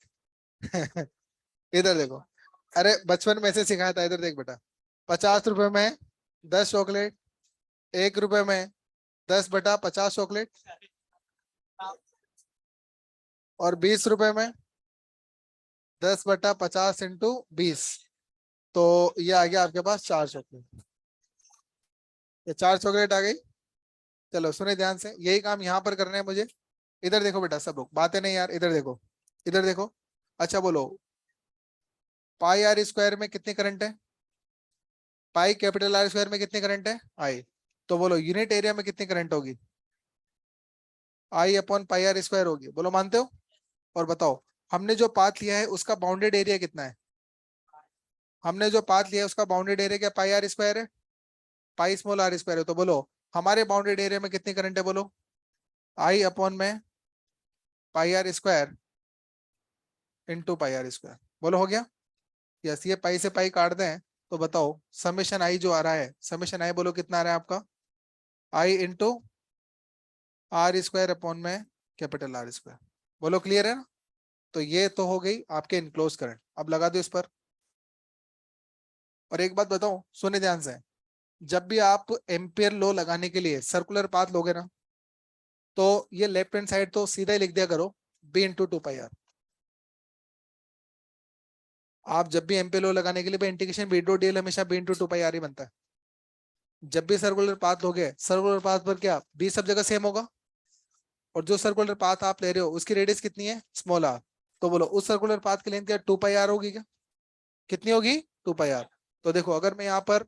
Speaker 1: इधर देखो। अरे बचपन में ऐसे सिखाया था, इधर देख बेटा। 50 रुपए में 10 चॉकलेट, 1 रुपए में 10/50 चॉकलेट, और 20 रुपए में 10/50 × 20। तो ये आ गया आपके पास 4 चॉकलेट। ये 4 चॉकलेट आ गई। चलो सुने ध्यान से, यही काम यहाँ पर करना है मुझे। इधर देखो बेटा सब लोग, बातें नहीं यार, इधर देखो, इधर देखो। अच्छा बोलो, पाई आर स्क्वायर में कितनी करंट है? पाई कैपिटल आर स्क्वायर में कितनी करंट है? आई। तो बोलो यूनिट एरिया में कितनी करंट होगी? I/पाई आर स्क्वायर होगी। बोलो मानते हो? और बताओ, हमने जो पाथ लिया है उसका बाउंडेड एरिया कितना है? हमने जो पाथ लिया है उसका बाउंडेड एरिया क्या पाई आर स्क्वायर है? पाई स्मॉल आर स्क्वायर है। तो बोलो हमारे बाउंडेड एरिया में कितनी करंट है? बोलो I/पाई r square into pi are square. बोलो हो गया? यस, ये पाई से पाई काट दें तो बताओ समेशन आई जो आ रहा है, समेशन आई बोलो कितना आ रहा है आपका? आई इंटू आर स्क्वायर अपॉन में कैपिटल आर स्क्वायर। बोलो क्लियर है ना? तो ये तो हो गई आपके इनक्लोज करंट। अब लगा दो इस पर। और एक बात बताओ, सुने ध्यान से। जब भी आप एम्पियर लॉ लगाने के लिए सर्कुलर पाथ लोगे ना, तो ये लेफ्ट हैंड साइड तो सीधा ही लिख दिया करो, B/2πr। आप जब भी एम्पियर लॉ लगाने के लिए इंटीग्रेशन B/dl हमेशा B/2πr ही बनता है। जब भी सर्कुलर पाथ लोगे, सर्कुलर पाथ पर क्या b सब जगह सेम होगा, और जो सर्कुलर पाथ आप ले रहे हो उसकी रेडियस कितनी है? Small r। तो बोलो उस सर्कुलर पाथ की लेंथ क्या 2πr होगी क्या? कितनी होगी? 2πr। तो देखो अगर मैं यहाँ पर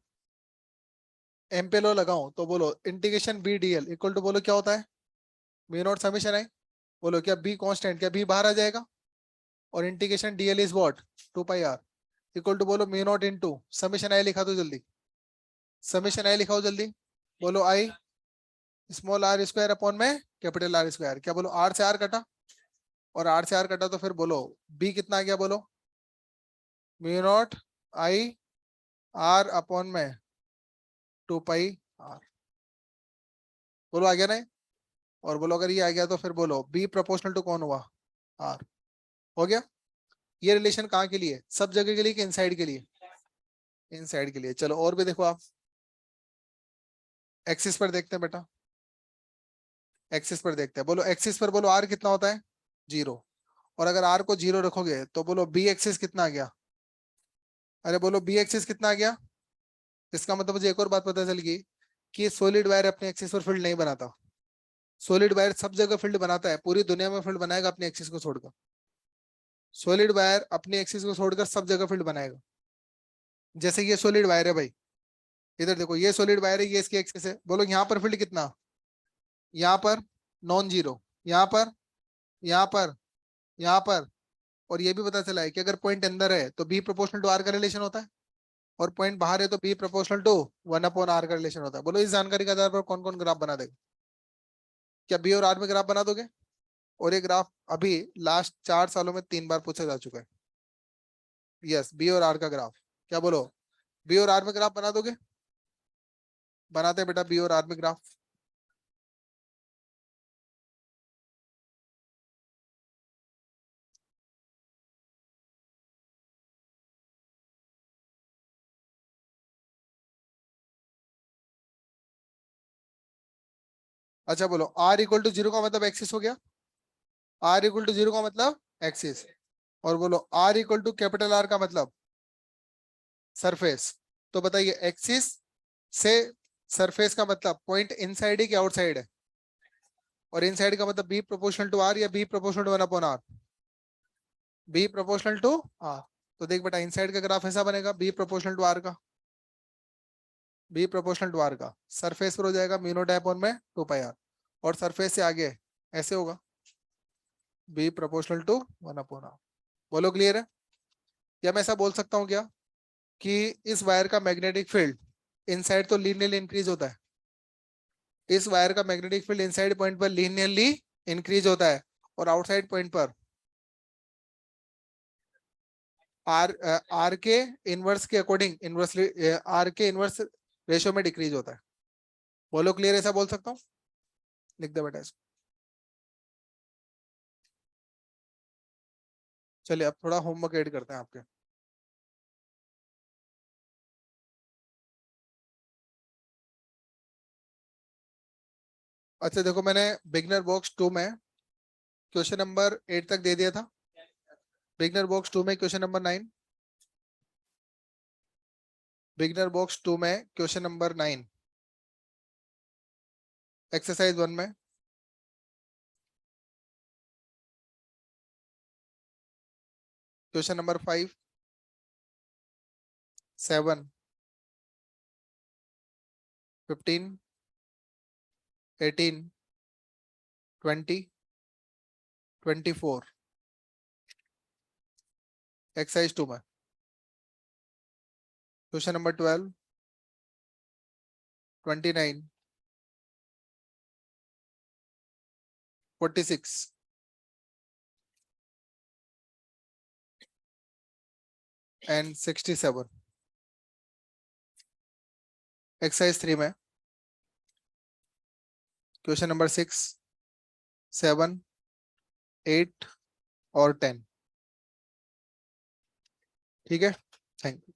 Speaker 1: एम्पियर लॉ लगाऊं तो बोलो इंटीग्रेशन B/dl इक्वल टू बोलो क्या होता है? Mu naught summation I. बोलो क्या b कांस्टेंट, क्या b बाहर आ जाएगा? और integration dl is what? 2πr equal to बोलो mu naught into summation I लिखा दो जल्दी। समेशन आई लिखाओ जल्दी। बोलो I small R square upon में कैपिटल आर स्क्वायर। क्या बोलो आर से आर कटा, और आर से आर कटा तो फिर बोलो बी कितना आ गया? बोलो mu naught I are upon में 2πr। बोलो आ गया ना? और बोलो अगर ये आ गया तो फिर बोलो बी प्रोपोर्शनल टू कौन हुआ? आर। हो गया? ये रिलेशन कहाँ के लिए? सब जगह के लिए कि इनसाइड के लिए? इनसाइड के लिए। चलो और भी देखो आप, एक्सिस पर देखते हैं बेटा। एक्सिस पर देखते हैं। बोलो एक्सिस पर बोलो आर कितना होता है? 0। और अगर आर को 0 रखोगे तो बोलो बी एक्सिस कितना आ गया? अरे बोलो बी एक्सिस कितना आ गया? इसका मतलब मुझे एक और बात पता चल गई कि सॉलिड वायर अपने एक्सिस पर फील्ड नहीं बनाता। सॉलिड वायर सब जगह फील्ड बनाता है, पूरी दुनिया में फील्ड बनाएगा अपने एक्सिस को छोड़कर। सॉलिड वायर अपने एक्सिस को छोड़कर सब जगह फील्ड बनाएगा। जैसे ये सॉलिड वायर है भाई, इधर देखो ये सॉलिड वायर है, ये इसकी एक्सिस है। बोलो यहाँ पर फील्ड कितना? यहाँ पर नॉन जीरो, यहाँ पर, यहाँ पर, यहाँ पर। और ये भी पता चला है कि अगर पॉइंट अंदर है तो बी प्रोपोर्शनल टू आर का रिलेशन होता है, और पॉइंट बाहर है तो बी प्रोपोर्शनल टू 1/r का रिलेशन होता है। बोलो इस जानकारी के आधार पर कौन कौन ग्राफ बना देगा? क्या बी और आर में ग्राफ बना दोगे? और ये ग्राफ अभी लास्ट 4 सालों में 3 बार पूछा जा चुका है। यस, बी और आर का ग्राफ। क्या बोलो बी और आर में ग्राफ बना दोगे? बनाते हैं बेटा बी और आर में ग्राफ। अच्छा बोलो r=0 का मतलब एक्सिस हो गया। r=0 का मतलब एक्सिस। और बोलो r=कैपिटल R का मतलब सरफेस। तो बताइए एक्सिस से सरफेस का मतलब पॉइंट इनसाइड है कि आउटसाइड है? और इनसाइड का मतलब बी प्रोपोर्शनल टू आर या B proportional to 1/r? B proportional to R. तो देख बेटा इनसाइड का ग्राफ ऐसा बनेगा, बी प्रोपोर्शनल टू आर का, बी प्रोपोर्शनल टू आर का। सरफेस पर हो जाएगा म्यू नॉट अपॉन में 2πr, और सरफेस से आगे ऐसे होगा बी प्रोपोर्शनल टू 1/r। बोलो क्लियर है? या मैं ऐसा बोल सकता हूँ क्या कि इस वायर का मैग्नेटिक फील्ड इनसाइड तो लीनियरली इंक्रीज होता है, इस वायर का मैग्नेटिक फील्ड इनसाइड पॉइंट पर लीनियरली इंक्रीज होता है और आउटसाइड पॉइंट पर आर के इनवर्स के अकॉर्डिंग इनवर्सली आर के इनवर्स रेशियो में डिक्रीज होता है। बोलो क्लियर, ऐसा बोल सकता हूँ? लिख दे बेटा इसको। चलिए अब थोड़ा होमवर्क ऐड करते हैं आपके। अच्छा देखो, मैंने बिगनर बॉक्स 2 में क्वेश्चन नंबर 8 तक दे दिया था। बिगनर बॉक्स 2 में क्वेश्चन नंबर 9, बिगनर बॉक्स 2 में क्वेश्चन नंबर 9 एक्सरसाइज 1 में क्वेश्चन नंबर 5, 7, 15, 18, 20, 24 एक्सरसाइज 2 में क्वेश्चन नंबर 12, 29, 46 एंड 67 एक्सरसाइज 3 में क्वेश्चन नंबर 6, 7, 8 और 10। ठीक है, थैंक यू।